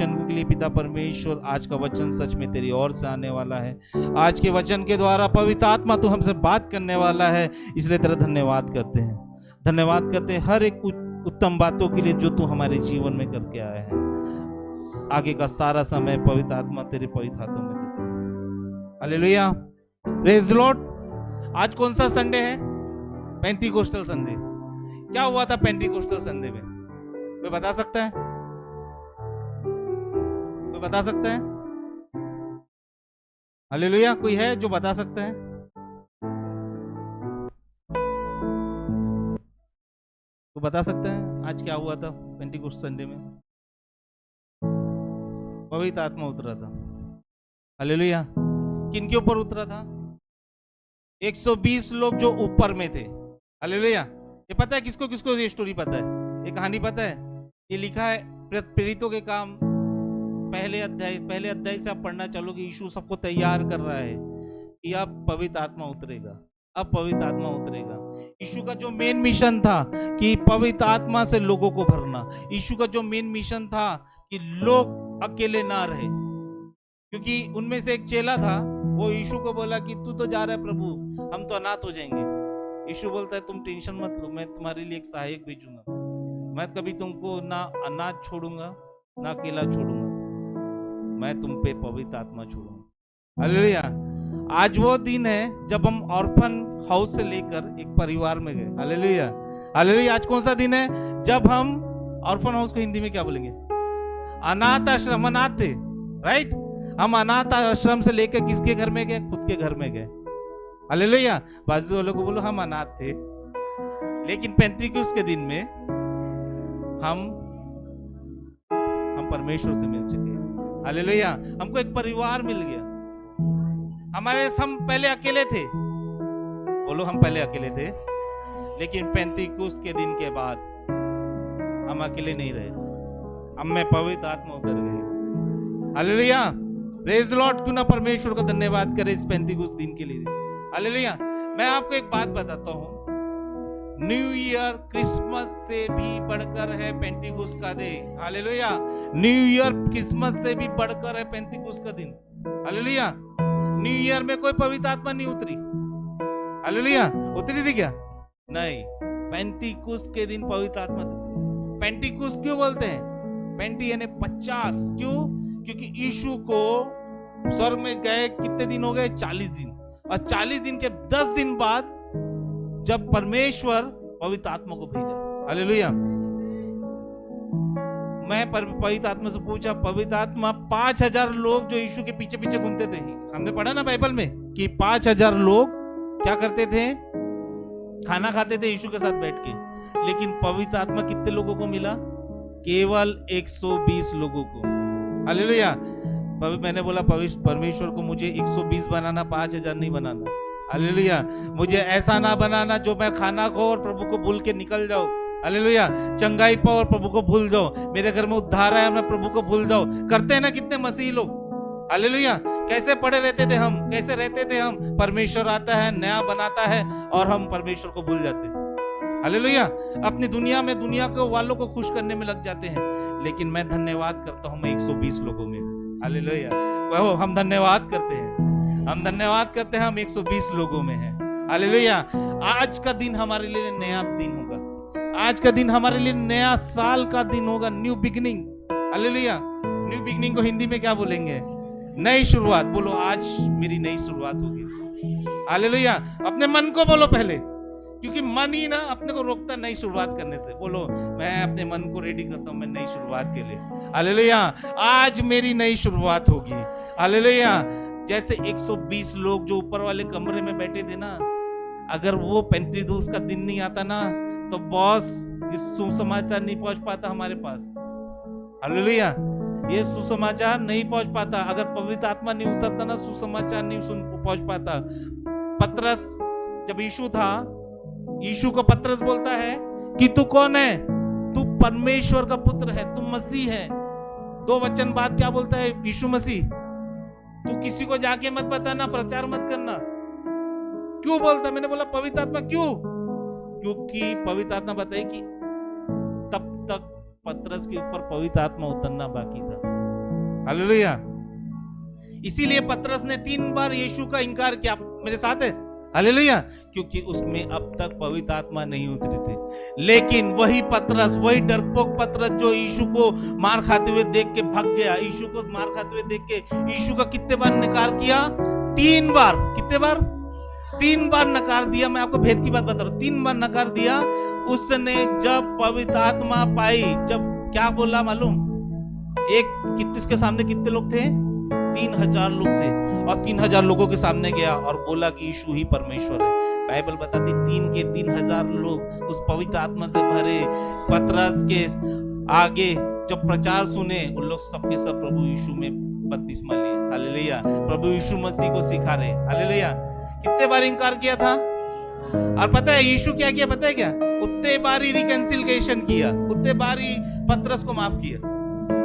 वचन के लिए पिता परमेश्वर, आज का वचन सच में तेरी ओर से आने वाला है। आज के वचन के द्वारा पवित्र आत्मा तू हमसे बात करने वाला है, इसलिए तेरा धन्यवाद करते हैं। धन्यवाद करते हैं हर एक उत्तम बातों के लिए जो तू हमारे जीवन में करके आया है। आगे का सारा समय पवित्र आत्मा तेरे पवित्र हाथों में देते हैं। Hallelujah, praise the Lord. आज कौन सा संडे है? Pentecostal Sunday. क्या हुआ था पेंटिकोस्टल संडे में? कोई बता सकता है? कोई बता सकता है? हालेलुया, कोई है जो बता सकता है? तो बता सकते हैं आज क्या हुआ था पेंटिकोस्ट संडे में? पवित्र आत्मा उतरा था। हालेलुया। किन के ऊपर उतरा था? 120 लोग जो ऊपर में थे। हालेलुया। ये पता है किसको किसको ये स्टोरी पता है? ये कहानी पता है? ये लिखा है प्रेरितों के काम पहले अध्याय से आप पढ़ना चलोगे। यीशु सबको तैयार कर रहा है कि अब पवित्र आत्मा उतरेगा, अब पवित्र आत्मा उतरेगा। यीशु का जो मेन मिशन था कि पवित्र आत्मा से लोगों को भरना। यीशु का जो मेन मिशन था कि लोग अकेले ना रहे, क्योंकि उनमें से एक चेला था, वो यीशु को बोला कि तू तो जा रहा है प्रभु, हम तो अनाथ हो जाएंगे। यीशु बोलता है तुम टेंशन मत लो, मैं तुम्हारे लिए एक सहायक भेजूंगा। मैं कभी तुमको ना अनाथ छोड़ूंगा ना अकेला छोड़ूंगा, मैं तुम पे पवित्र आत्मा छोड़ूंगा। हालेलुया। आज वो दिन है जब हम ऑर्फन हाउस से लेकर एक परिवार में गए। Hallelujah, hallelujah. आज कौन सा दिन है? जब हम ऑर्फन हाउस को हिंदी में क्या बोलेंगे? अनाथ आश्रम। अनाथ थे, राइट? हम अनाथ आश्रम से लेकर किसके घर में गए? खुद के घर में गए। हालेलुया। बाजू वालों को बोलो हम अनाथ थे, लेकिन पेंटिकोस्ट के दिन में हम परमेश्वर से मिल चुके। हालेलुया। हमको एक परिवार मिल गया। हम पहले अकेले थे, बोलो हम पहले अकेले थे, लेकिन पेंटिकोस्ट के दिन के बाद हम अकेले नहीं रहे, हम में पवित्र आत्मा उतर गई। Hallelujah, praise the Lord. क्यों ना परमेश्वर का धन्यवाद करें इस पेंटिकोस्ट दिन के लिए। हालेलुया। मैं आपको एक बात बताता हूँ, न्यू ईयर क्रिसमस से भी बढ़कर है पेंटिकोस्ट का दिन। हालेलुया। न्यू ईयर क्रिसमस से भी बढ़कर है पेंटिकोस्ट का दिन। हालेलुया। न्यू ईयर में कोई पवित्र आत्मा नहीं उतरी। हालेलुया। उतरी थी क्या? नहीं। पेंटिकोस्ट के दिन पवित्र आत्मा उतरी। पेंटिकोस्ट क्यों बोलते हैं? पेंटी यानी 50। क्यों? क्योंकि यीशु को स्वर्ग में गए कितने दिन हो गए? 40 दिन। और 40 दिन के 10 दिन बाद जब परमेश्वर पवित्र आत्मा को भेजा। हालेलुया। मैं पवित्र आत्मा से पूछा, पवित्र आत्मा 5000 लोग जो यीशु के पीछे पीछे घूमते थे, हमने पढ़ा ना बाइबल में कि 5000 लोग क्या करते थे? खाना खाते थे यीशु के साथ बैठ के। लेकिन पवित्र आत्मा कितने लोगों को मिला? केवल 120 लोगों को। हालेलुया। मैंने बोला परमेश्वर को मुझे 120 बनाना, 5000 नहीं बनाना। हालेलुया। मुझे ऐसा ना बनाना जो मैं खाना खो और प्रभु को भूल के निकल जाऊं। हालेलुया। चंगाई पाओ और प्रभु को भूल जाओ। मेरे घर में उद्धार आया, मैं प्रभु को भूल जाऊं। करते हैं ना कितने मसीही लोग। हालेलुया। कैसे पड़े रहते थे हम, कैसे रहते थे हम? परमेश्वर आता है, नया बनाता है और हम परमेश्वर को भूल जाते हैं। हालेलुया। अपनी दुनिया में दुनिया को वालों को खुश करने में लग जाते हैं। लेकिन मैं धन्यवाद करता हूं, मैं 120 लोगों में। हालेलुया। हम धन्यवाद करते हैं, हम धन्यवाद करते हैं, हम 120 लोगों में हैं। हालेलुया। आज का दिन हमारे लिए नया दिन होगा। आज का दिन हमारे लिए नया साल का दिन होगा, new beginning. Hallelujah. New beginning को हिंदी में क्या बोलेंगे? नई शुरुआत। बोलो आज मेरी नई शुरुआत होगी। हालेलुया। अपने मन को बोलो पहले, क्योंकि मन ही ना अपने को रोकता नई शुरुआत करने से। बोलो मैं अपने मन को रेडी करता हूं मैं नई शुरुआत के लिए। हालेलुया। आज मेरी नई शुरुआत होगी। हालेलुया। जैसे 120 लोग जो ऊपर वाले कमरे में बैठे थे ना, अगर वो पेंटिकोस्ट का दिन नहीं आता ना, तो बॉस इस सुसमाचार नहीं पहुंच पाता हमारे पास। हालेलुया। ये सुसमाचार नहीं पहुंच पाता। अगर पवित्र आत्मा नहीं उतरता ना, सुसमाचार नहीं पहुंच पाता। पतरस जब यीशु था, यीशु को पतरस बोलता है कि तू कौन है? तू परमेश्वर का पुत्र है, तू मसीह है। 2 वचन बाद क्या बोलता है यीशु मसीह? तू किसी को जाके मत बताना, प्रचार मत करना। क्यों बोलता? मैंने बोला पवित्र आत्मा क्यों? क्योंकि पवित्र आत्मा बताए कि तब तक पतरस के ऊपर पवित्र आत्मा उतरना बाकी था। हालेलुया। इसीलिए पतरस ने 3 बार यीशु का इनकार किया। मेरे साथ है? हालेलुया। क्योंकि उसमें अब तक पवित्र आत्मा नहीं उतरी थी। लेकिन वही पतरस, वही डरपोक पतरस जो यीशु को मार खाते हुए देख के भाग गया, यीशु को मार खाते हुए देख के यीशु का कितने बार नकार किया? 3 बार। कितने बार? 3 बार नकार दिया। मैं आपको भेद की बात बता रहा हूं, 3 बार नकार दिया। उसने जब पवित्र आत्मा पाई, जब क्या बोला मालूम? किसके सामने कितने लोग थे? 3000 लोग थे। और 3000 लोगों के सामने गया और बोला कि यीशु ही परमेश्वर है। बाइबल बताती 3000 लोग उस पवित्र आत्मा से भरे पतरस के आगे जब प्रचार सुने, उन लोग सबके सब प्रभु यीशु में बपतिस्मा लिए। हालेलुया। प्रभु यीशु मसीह को सिखा रहे। हालेलुया। कितने बार इनकार किया था? और पता है यीशु क्या किया? पता है क्या? उतने बार ही रिकंसिलिएशन किया, उतने बार ही पतरस को माफ किया।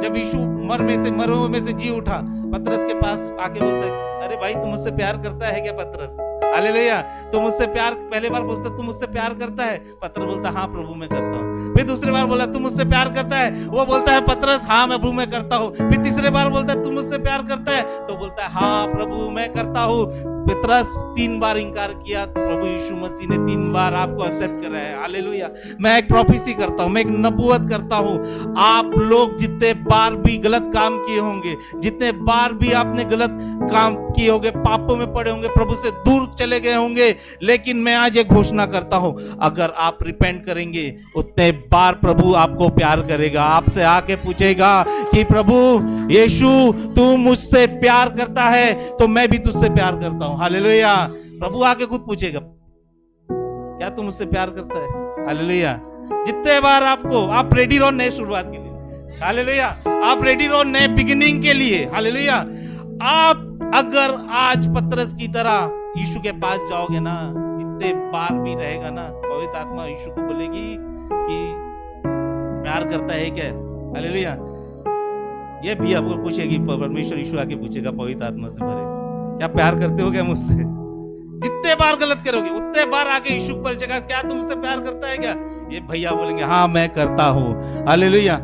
जब यीशु मरों में से जी उठा, पतरस के पास आके बोलता है, अरे भाई तुम मुझसे प्यार करता है क्या पतरस? हालेलुया। तुम मुझसे प्यार, पहले बार पूछता तुम मुझसे प्यार करता है? पतरस बोलता हाँ प्रभु मैं करता हूँ। फिर दूसरी बार बोला तुम मुझसे प्यार करता है? वो बोलता है पतरस हाँ मैं प्रभु मैं करता हूँ। फिर तीसरे बार बोलता है तुम मुझसे प्यार करता है? तो बोलता है हाँ प्रभु मैं करता हूँ। पतरस 3 बार इनकार किया, प्रभु यीशु मसीह ने 3 बार आपको एक्सेप्ट करा है। हालेलुया। मैं एक प्रोफेसी करता हूँ, मैं एक नबूवत करता हूँ। आप लोग जितने बार भी गलत काम किए होंगे, जितने बार भी आपने गलत काम किए होंगे, पापों में पड़े होंगे, प्रभु से दूर चले गए होंगे, लेकिन मैं आज एक घोषणा करता हूं, अगर आप रिपेंट करेंगे उतने बार प्रभु आपको प्यार करेगा। आपसे आके पूछेगा कि प्रभु यीशु तू मुझसे प्यार करता है तो मैं भी तुझसे प्यार करता हूं। हालेलुया। प्रभु आके खुद पूछेगा क्या तू मुझसे प्यार करता है? हालेलुया। जितने बार आपको, आप रेडी रहो नए शुरुआत के लिए। हालेलुया। आप रेडी रहो नए बिगिनिंग के लिए। हालेलुया। आप अगर आज पतरस की तरह यीशु के पास जाओगे ना, जितने बार भी रहेगा ना, पवित्र आत्मा यीशु को बोलेगी कि प्यार करता है क्या? हालेलुया। ये भी आपको पूछेगी, परमेश्वर यीशु आके पूछेगा पवित्र आत्मा से भरे, क्या प्यार करते हो क्या मुझसे? जितने बार गलत करोगे उतने बार आके यीशु पर जगह, क्या तुम मुझसे प्यार करता है क्या? ये भैया बोलेंगे हाँ मैं करता हूँ। हालेलुया।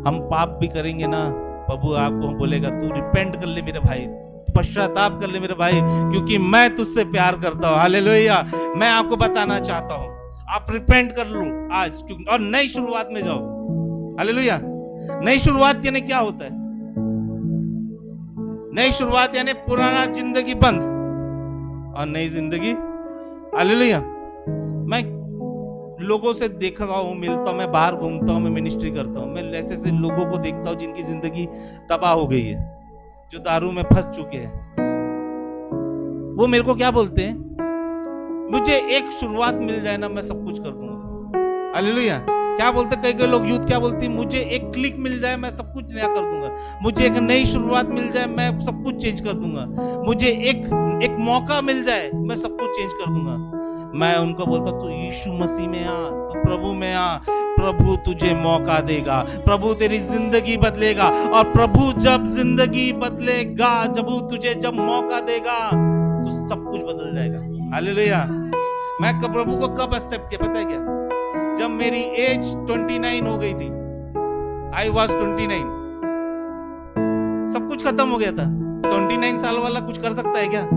हम पाप भी करेंगे ना, प्रभु आपको बोलेगा तू रिपेंट कर ले मेरे भाई, पश्चाताप कर ले मेरे भाई, क्योंकि मैं तुझसे प्यार करता हूँ। हालेलुया। मैं आपको बताना चाहता हूँ आप रिपेंट कर लो आज और नई शुरुआत में जाओ। हालेलुया। नई शुरुआत यानी क्या होता है? नई शुरुआत यानी पुराना जिंदगी बंद और नई जिंदगी। हालेलुया। मैं लोगों से देख रहा हूं, मिलता हूं, मैं बाहर घूमता हूं, मैं मिनिस्ट्री करता हूं, मैं ऐसे लोगों को देखता हूं जिनकी जिंदगी तबाह हो गई है, जो दारू में फंस चुके हैं। वो मेरे को क्या बोलते हैं? मुझे एक शुरुआत मिल जाए ना मैं सब कुछ कर दूंगा। हालेलुया। क्या बोलते कई लोग, यूथ क्या बोलती है? मुझे एक क्लिक मिल जाए मैं सब कुछ नया कर दूंगा, मुझे एक नई शुरुआत मिल जाए मैं सब कुछ चेंज कर दूंगा, मुझे एक मौका मिल जाए मैं सब कुछ चेंज कर दूंगा। मैं उनको बोलता तू यीशु मसीह में आ, तू प्रभु में आ, प्रभु तुझे मौका देगा, प्रभु तेरी जिंदगी बदलेगा। और प्रभु जब जिंदगी बदलेगा, जब तुझे जब मौका देगा तो सब कुछ बदल जाएगा। हालेलुया। मैं प्रभु को कब एक्सेप्ट किया पता है क्या? जब मेरी एज 29 हो गई थी। I was 29। सब कुछ खत्म हो गया था। 29 साल वाला कुछ कर सकता है क्या?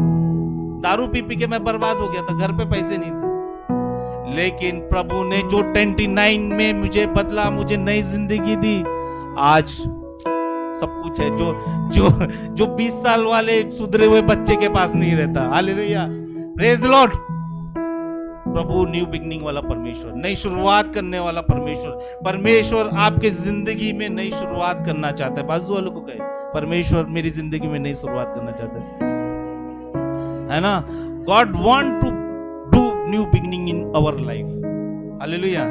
दारू पी पी के मैं बर्बाद हो गया था, घर पे पैसे नहीं थे। लेकिन प्रभु ने जो 29 में मुझे बदला, मुझे नई जिंदगी दी, आज सब कुछ है जो 20 साल वाले सुधरे हुए बच्चे के पास नहीं रहता। Hallelujah. Praise the Lord. Prabhu new beginning वाला परमेश्वर, नई शुरुआत करने वाला परमेश्वर आपके जिंदगी में नई शुरुआत करना चाहता है। बाजू वालों को कहे परमेश्वर मेरी जिंदगी में नई शुरुआत करना चाहता है ना? God want to do new beginning in our life. Hallelujah.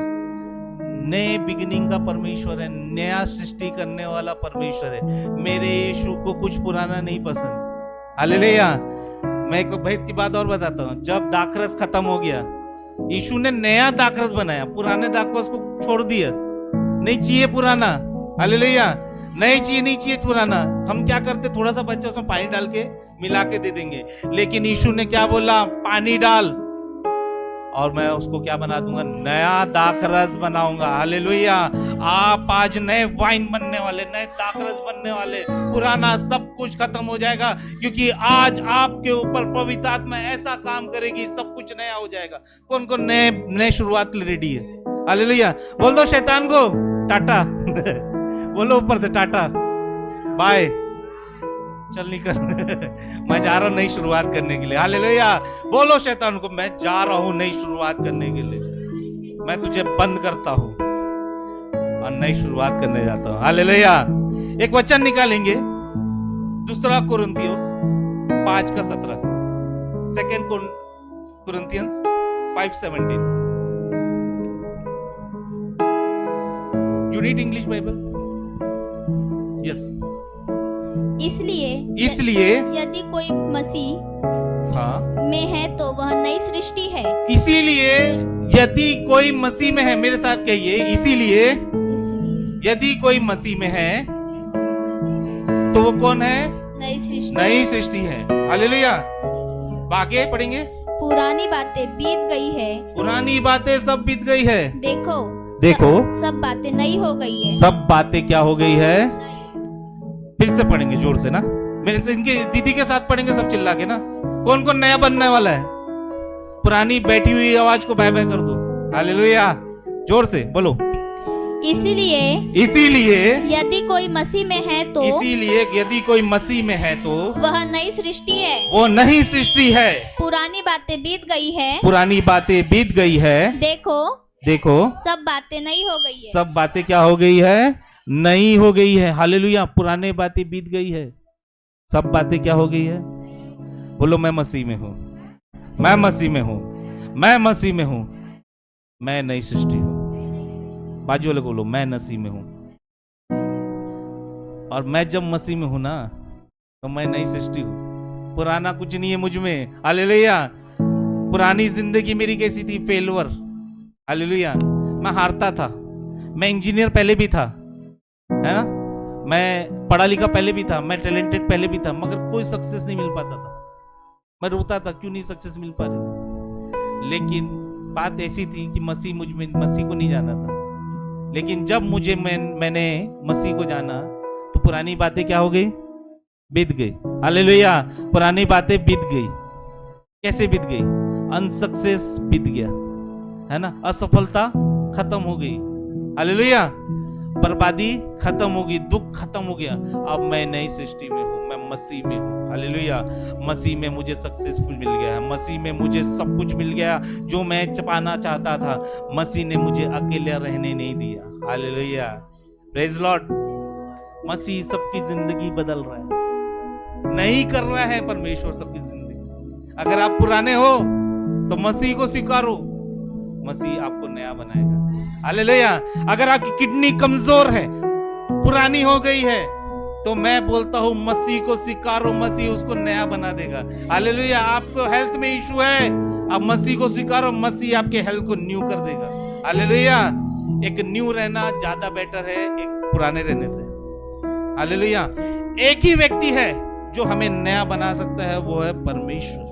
नए बिगनिंग का परमेश्वर है, नया सृष्टि करने वाला परमेश्वर है। मेरे यीशु को कुछ पुराना नहीं पसंद। हालेलुया। मैं एक भेद की बात और बताता हूँ। जब दाखरस खत्म हो गया, यीशु ने नया दाखरस बनाया, पुराने दाखरस को छोड़ दिया। नहीं चाहिए पुराना। हालेलुया। नहीं चाहिए पुराना। हम क्या करते, थोड़ा सा बच्चा उसमें पानी डाल के मिला के दे देंगे, लेकिन यीशु ने क्या बोला? पानी डाल, और मैं उसको क्या बना दूंगा, नया दाखरस बनाऊंगा। हालेलुया। आप आज नए वाइन बनने वाले, नए दाखरस बनने वाले। पुराना सब कुछ खत्म हो जाएगा, क्योंकि आज आपके ऊपर पवित्र आत्मा ऐसा काम करेगी, सब कुछ नया हो जाएगा। कौन कौन नए शुरुआत के लिए रेडी है? हालेलुया। बोल दो शैतान को टाटा बोलो ऊपर से टाटा बाय, चल निकल मैं जा रहा हूं नई शुरुआत करने के लिए। हालेलुया। बोलो शैतान को, मैं जा रहा हूं नई शुरुआत करने के लिए, मैं तुझे बंद करता हूं और नई शुरुआत करने जाता हूं। हालेलुया। एक वचन निकालेंगे, दूसरा कुरिन्थियंस 5:17, second कुरिन्थियंस 5:17। You need English Bible? Yes. इसलिए यदि कोई मसीह हाँ में है तो वह नई सृष्टि है। इसीलिए यदि कोई मसीह में है, मेरे साथ कहिए, इसीलिए यदि कोई मसीह में है तो वो कौन है? नई सृष्टि है। हालेलुया। आगे पढ़ेंगे। पुरानी बातें बीत गई है, पुरानी बातें सब बीत गई है। देखो सब बातें नई हो गई है। सब बातें क्या हो गई है? फिर से पढ़ेंगे जोर से ना, मेरे से इनके दीदी के साथ पढ़ेंगे सब चिल्ला के ना। कौन कौन नया बनने वाला है? पुरानी बैठी हुई आवाज को बाय बाय कर दो। हालेलुया। जोर से बोलो। इसीलिए यदि कोई मसीह में है तो, इसीलिए यदि कोई मसीह में है तो वह नई सृष्टि है। वो नई सृष्टि है। पुरानी बातें बीत गई है, पुरानी बातें बीत गई है। देखो सब बातें नई हो गई है। सब बातें क्या हो गई है? नई हो गई है। हालेलुया। पुराने बातें बीत गई है, सब बातें क्या हो गई है? बोलो मैं मसीह में हूं, मैं मसीह में हूं, मैं मसीह में हूं, मैं नई सृष्टि हूं। बाजू वाले बोलो मैं मसीह में हूं। और मैं जब मसीह में हूं ना तो मैं नई सृष्टि हूं। पुराना कुछ नहीं है मुझ में। हालेलुया। पुरानी जिंदगी मेरी कैसी थी? फेलवर। हालेलुया। मैं हारता था, मैं इंजीनियर पहले भी था, है ना, मैं पढ़ा लिखा पहले भी था, मैं टैलेंटेड पहले भी था, मगर कोई सक्सेस नहीं मिल पाता था। मैं रोता था क्यों नहीं सक्सेस मिल पा रही। लेकिन बात ऐसी थी कि मसीह मुझ में, मसीह को नहीं जाना था। लेकिन जब मैंने मसीह को जाना तो पुरानी बातें क्या हो गई? बीत गई। हालेलुया। पुरानी बातें बीत गई। कैसे बीत गई? अनसक्सेस बीत गया, है ना, असफलता खत्म हो गई। हालेलुया। बर्बादी खत्म हो गई, दुख खत्म हो गया। अब मैं नई सृष्टि में हूं, मैं मसीह में हूं। हालेलुया। मसीह में मुझे सक्सेसफुल मिल गया, मसीह में मुझे सब कुछ मिल गया जो मैं पाना चाहता था। मसीह ने मुझे अकेले रहने नहीं दिया। हालेलुया। Praise Lord. मसीह सबकी जिंदगी बदल रहा है, नहीं कर रहा है परमेश्वर सबकी जिंदगी। अगर आप पुराने हो तो मसीह को स्वीकारो, मसीह आपको नया बनाएगा। हालेलुया। अगर आपकी किडनी कमजोर है, पुरानी हो गई है, तो मैं बोलता हूं मसीह को स्वीकारो, मसीह उसको नया बना देगा। हालेलुया। आपको हेल्थ में इशू है, आप मसीह को स्वीकारो, मसीह आपके हेल्थ को न्यू कर देगा। हालेलुया। एक न्यू रहना ज्यादा बेटर है एक पुराने रहने से। हालेलुया। एक ही व्यक्ति है जो हमें नया बना सकता है, वो है परमेश्वर।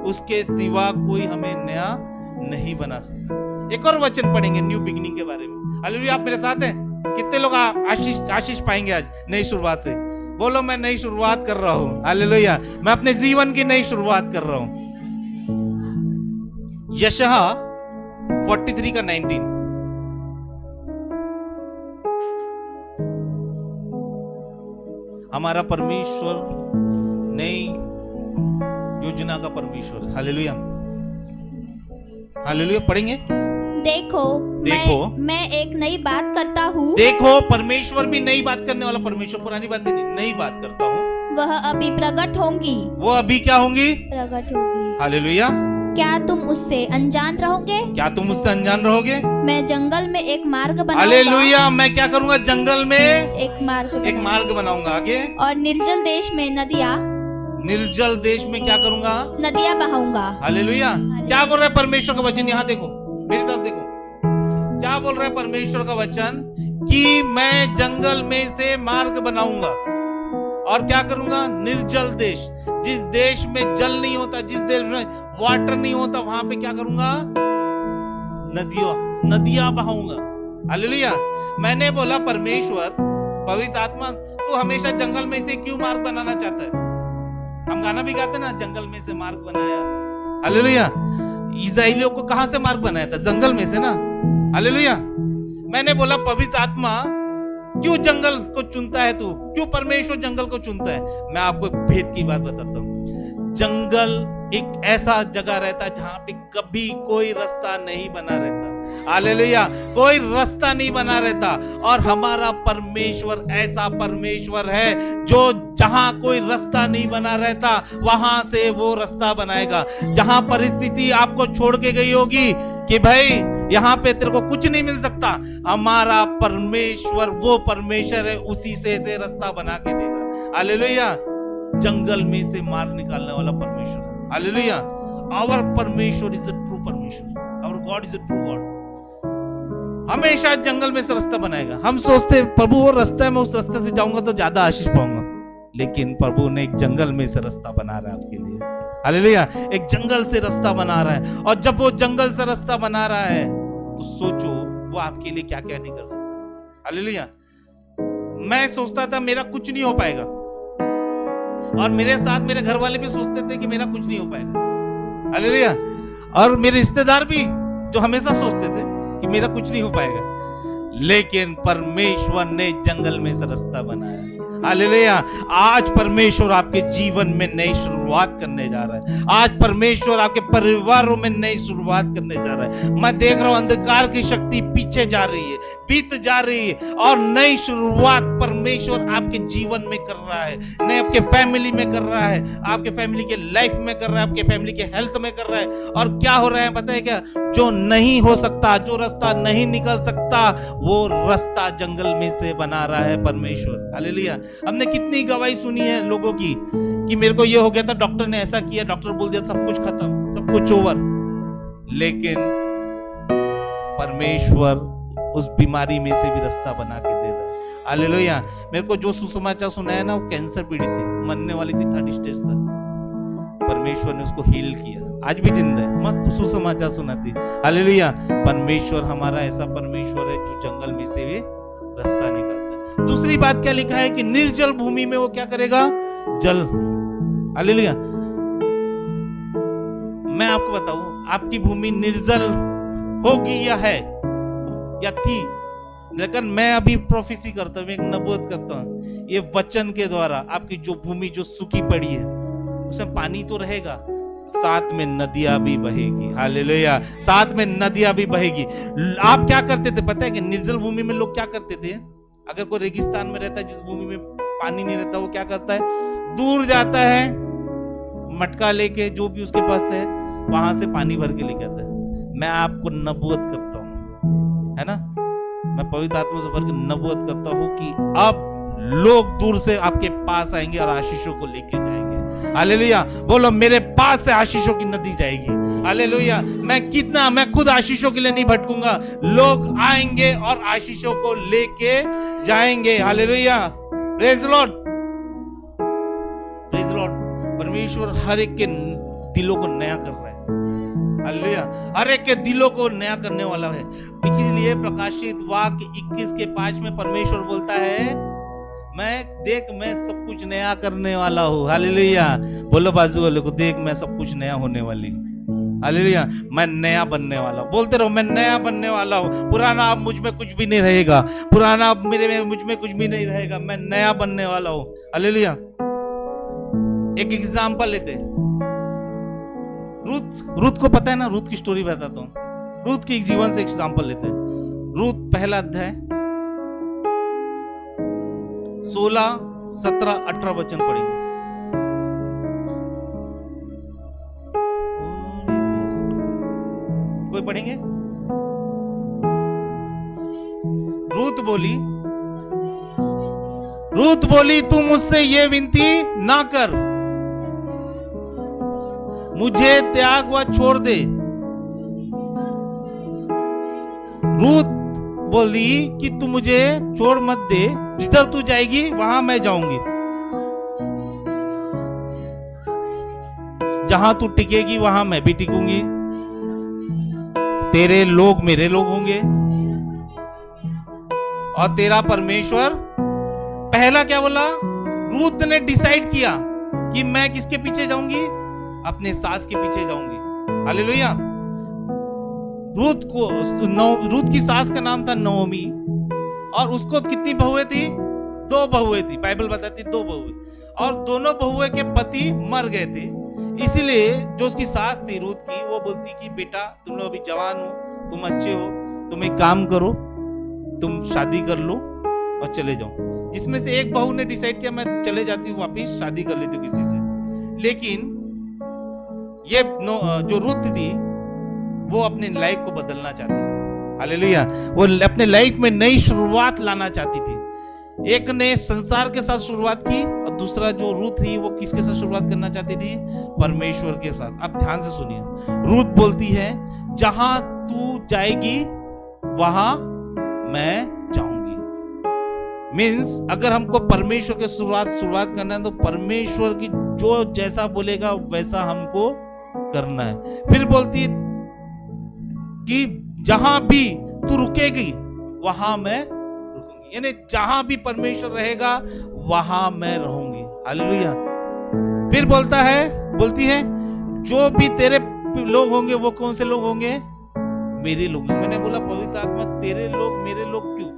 उसके सिवा कोई हमें नया नहीं बना सकता। एक और वचन पढ़ेंगे न्यू बिगिनिंग के बारे में। हालेलुया। आप मेरे साथ हैं? कितने लोग आशीष पाएंगे आज नई शुरुआत से? बोलो मैं नई शुरुआत कर रहा हूं। हालेलुया। मैं अपने जीवन की नई शुरुआत कर रहा हूं। यशायाह 43:19। हमारा परमेश्वर नई योजना का परमेश्वर। हालेलुया। हालेलुया। पढ़ेंगे। देखो मैं एक नई बात करता हूँ। देखो परमेश्वर भी नई बात करने वाला परमेश्वर, पुरानी बातें नहीं, नई बात करता हूँ। वह अभी प्रकट होंगी। वो अभी क्या होंगी? प्रकट होंगी। हालेलुया। क्या तुम उससे अनजान रहोगे? क्या तुम उससे अनजान रहोगे? मैं जंगल में एक मार्ग बनाऊंगा। हालेलुया। मैं क्या करूंगा? जंगल में एक मार्ग बनाऊंगा। आगे? और निर्जल देश में निर्जल देश में क्या करूंगा? नदियां बहाऊंगा। हालेलुया। क्या बोल रहा है परमेश्वर का वचन? यहाँ देखो, मेरी तरफ देखो, क्या बोल रहा है परमेश्वर का वचन? कि मैं जंगल में से मार्ग बनाऊंगा और क्या करूंगा, निर्जल देश, जिस देश में जल नहीं होता, जिस देश में वाटर नहीं होता, वहां पे क्या करूंगा, नदियां बहाऊंगा। हालेलुया। मैंने बोला परमेश्वर, पवित्र आत्मा, तू हमेशा जंगल में से क्यों मार्ग बनाना चाहता है? हम गाना भी गाते ना, जंगल में से मार्ग बनाया। हालेलुया। इस्राएलियों को कहां से मार्ग बनाया था? जंगल में से ना। हालेलुया। मैंने बोला पवित्र आत्मा, क्यों जंगल को चुनता है तू? क्यों परमेश्वर जंगल को चुनता है? मैं आपको भेद की बात बताता हूं। जंगल एक ऐसा जगह रहता है जहां पे कभी कोई रास्ता नहीं बना रहता। हालेलुया। कोई रास्ता नहीं बना रहता। और हमारा परमेश्वर ऐसा परमेश्वर है जो जहां कोई रास्ता नहीं बना रहता, वहां से वो रास्ता बनाएगा। जहां परिस्थिति आपको छोड़ के गई होगी कि भाई यहाँ पे तेरे को कुछ नहीं मिल सकता, हमारा परमेश्वर वो परमेश्वर है, उसी से रास्ता बना के देगा। हालेलुया। जंगल में से मार निकालने वाला परमेश्वर। हालेलुया। आवर परमेश्वर इज अ ट्रू परमेश्वर, our God is a true God. हमेशा जंगल में से रास्ता बनाएगा। हम सोचते प्रभु वो रास्ता है, मैं उस रास्ते से जाऊंगा तो ज्यादा आशीष पाऊंगा, लेकिन प्रभु ने एक जंगल में से रास्ता बना रहा है आपके लिए। हालेलुया। एक जंगल से रास्ता बना रहा है, और जब वो जंगल से रास्ता बना रहा है तो सोचो वो आपके लिए क्या क्या नहीं कर सकता। हालेलुया। मैं सोचता था मेरा कुछ नहीं हो पाएगा, और मेरे साथ मेरे घर वाले भी सोचते थे कि मेरा कुछ नहीं हो पाएगा। हालेलुया। और मेरे रिश्तेदार भी जो हमेशा सोचते थे कि मेरा कुछ नहीं हो पाएगा, लेकिन परमेश्वर ने जंगल में से रास्ता बनाया। हालेलुया। आज परमेश्वर आपके जीवन में नई शुरुआत करने जा रहा है। आज परमेश्वर आपके परिवारों में नई शुरुआत करने जा रहा है। मैं देख रहा हूं अंधकार की शक्ति पीछे जा रही है, बीत जा रही है, और नई शुरुआत परमेश्वर आपके जीवन में कर रहा है, नए आपके फैमिली में कर रहा है, आपके फैमिली के लाइफ में कर रहा है, आपके फैमिली के हेल्थ में कर रहा है। और क्या हो रहा है पता है क्या? जो नहीं हो सकता, जो रास्ता नहीं निकल सकता, वो रास्ता जंगल में से बना रहा है परमेश्वर। हालेलुया। हमने कितनी गवाही सुनी है लोगों की कि मेरे को ये हो गया था, डॉक्टर ने ऐसा किया, डॉक्टर बोल दिया सब कुछ खत्म, सब कुछ ओवर, लेकिन परमेश्वर उस बीमारी में से भी रास्ता बना के दे रहा है। हालेलुया। मेरे को जो सुसमाचार सुनाया ना, वो कैंसर पीड़ित थी, मरने वाली थी 3rd स्टेज तक, परमेश्वर ने उसको हील किया, आज भी जिंदा है। मस्त सुसमाचार सुनाती। हालेलुया। परमेश्वर हमारा ऐसा परमेश्वर है जो जंगल में से भी रास्ता निकालता है। दूसरी बात क्या लिखा है कि निर्जल भूमि में वो क्या करेगा? जल। हालेलुया। मैं आपको बताऊं, आपकी भूमि निर्जल होगी या है या थी, लेकिन मैं अभी प्रोफेसी करता हूं, एक नबूवत करता हूं, ये वचन के द्वारा आपकी जो भूमि जो सूखी पड़ी है उसमें पानी तो रहेगा, साथ में नदियां भी बहेगी। हालेलुया। साथ में नदियां भी बहेगी। आप क्या करते थे पता है कि निर्जल भूमि में लोग क्या करते थे? अगर कोई रेगिस्तान में रहता है, जिस भूमि में पानी नहीं रहता, वो क्या करता है? दूर जाता है, मटका लेके, जो भी उसके पास है, वहां से पानी भर के लेके आता है। मैं आपको नबूवत करता हूं, है ना, मैं पवित्र आत्मा से भर के नबूवत करता हूं कि अब लोग दूर से आपके पास आएंगे और आशीषों को लेके जाएंगे। हालेलुया। बोलो मेरे पास से आशीषों की नदी जाएगी। हालेलुया। मैं खुद आशीषों के लिए नहीं भटकूंगा, लोग आएंगे और आशीषों को लेके जाएंगे। Hallelujah. Praise Lord, praise Lord. परमेश्वर हर एक के दिलों को नया कर रहा है। हालेलुया। हर एक के दिलों को नया करने वाला है। इसलिए प्रकाशित वाक्य 21:5 में परमेश्वर बोलता है, मैं सब कुछ नया करने वाला हूँ। हालेलुया। बोलो बाजू वाले को, देख मैं सब कुछ नया होने वाली हूँ। हालेलुया। मैं नया बनने वाला हूँ। बोलते रहो, मैं नया बनने वाला हूँ। पुराना अब मुझ में कुछ भी नहीं रहेगा, पुराना अब मुझ में कुछ भी नहीं रहेगा, मैं नया बनने वाला हूँ। हालेलुया। एक एग्जाम्पल लेते हैं, रूथ को पता है ना, रूथ की स्टोरी बताता हूँ। रूथ की एक जीवन से एग्जाम्पल लेते हैं। रूथ 1 अध्याय 16, 17, 18 वचन पढ़ेंगे। कोई पढ़ेंगे? रूथ बोली तू मुझसे ये विनती ना कर, मुझे त्याग व छोड़ दे। रूथ बोली कि तू मुझे छोड़ मत दे, जिधर तू जाएगी वहां मैं जाऊंगी। जहां तू टिकेगी वहां मैं भी टिकूंगी, तेरे लोग मेरे लोग होंगे और तेरा परमेश्वर। पहला क्या बोला? रूथ ने डिसाइड किया कि मैं किसके पीछे जाऊंगी? अपने सास के पीछे जाऊंगी। हालेलुया। रूथ की सास का नाम था नओमी और उसको कितनी बहुएं थी? 2 बहुएं थी। बाइबल बताती 2 बहुएं, और दोनों बहुएं के पति मर गए थे। इसीलिए जो उसकी सास थी रूथ की, वो बोलती कि बेटा तुम लोग अभी जवान हो, तुम अच्छे हो, तुम एक काम करो, तुम शादी कर लो और चले जाओ। जिसमें से एक बहू ने डिसाइड किया मैं चले जाती हूँ वापिस, शादी कर लेती हूँ किसी से। लेकिन ये जो रूथ थी वो अपने लाइफ को बदलना चाहती थी। हालेलुया। वो अपने लाइफ में नई शुरुआत लाना चाहती थी। एक ने संसार के साथ शुरुआत की और दूसरा जो रूथ थी वो किसके साथ शुरुआत करना चाहती थी? परमेश्वर के साथ। अब ध्यान से सुनिए, रूथ बोलती है जहां तू जाएगी वहां मैं जाऊंगी। मीन्स अगर हमको परमेश्वर के शुरुआत करना है तो परमेश्वर की जो जैसा बोलेगा वैसा हमको करना है। फिर बोलती है कि जहां भी तू रुकेगी वहां मैं रुकूंगी, यानी जहां भी परमेश्वर रहेगा वहां मैं रहूंगी। हालेलुया। फिर बोलती है जो भी तेरे लोग होंगे वो कौन से लोग होंगे? मेरे लोग। मैंने बोला पवित्र आत्मा तेरे लोग मेरे लोग क्यों?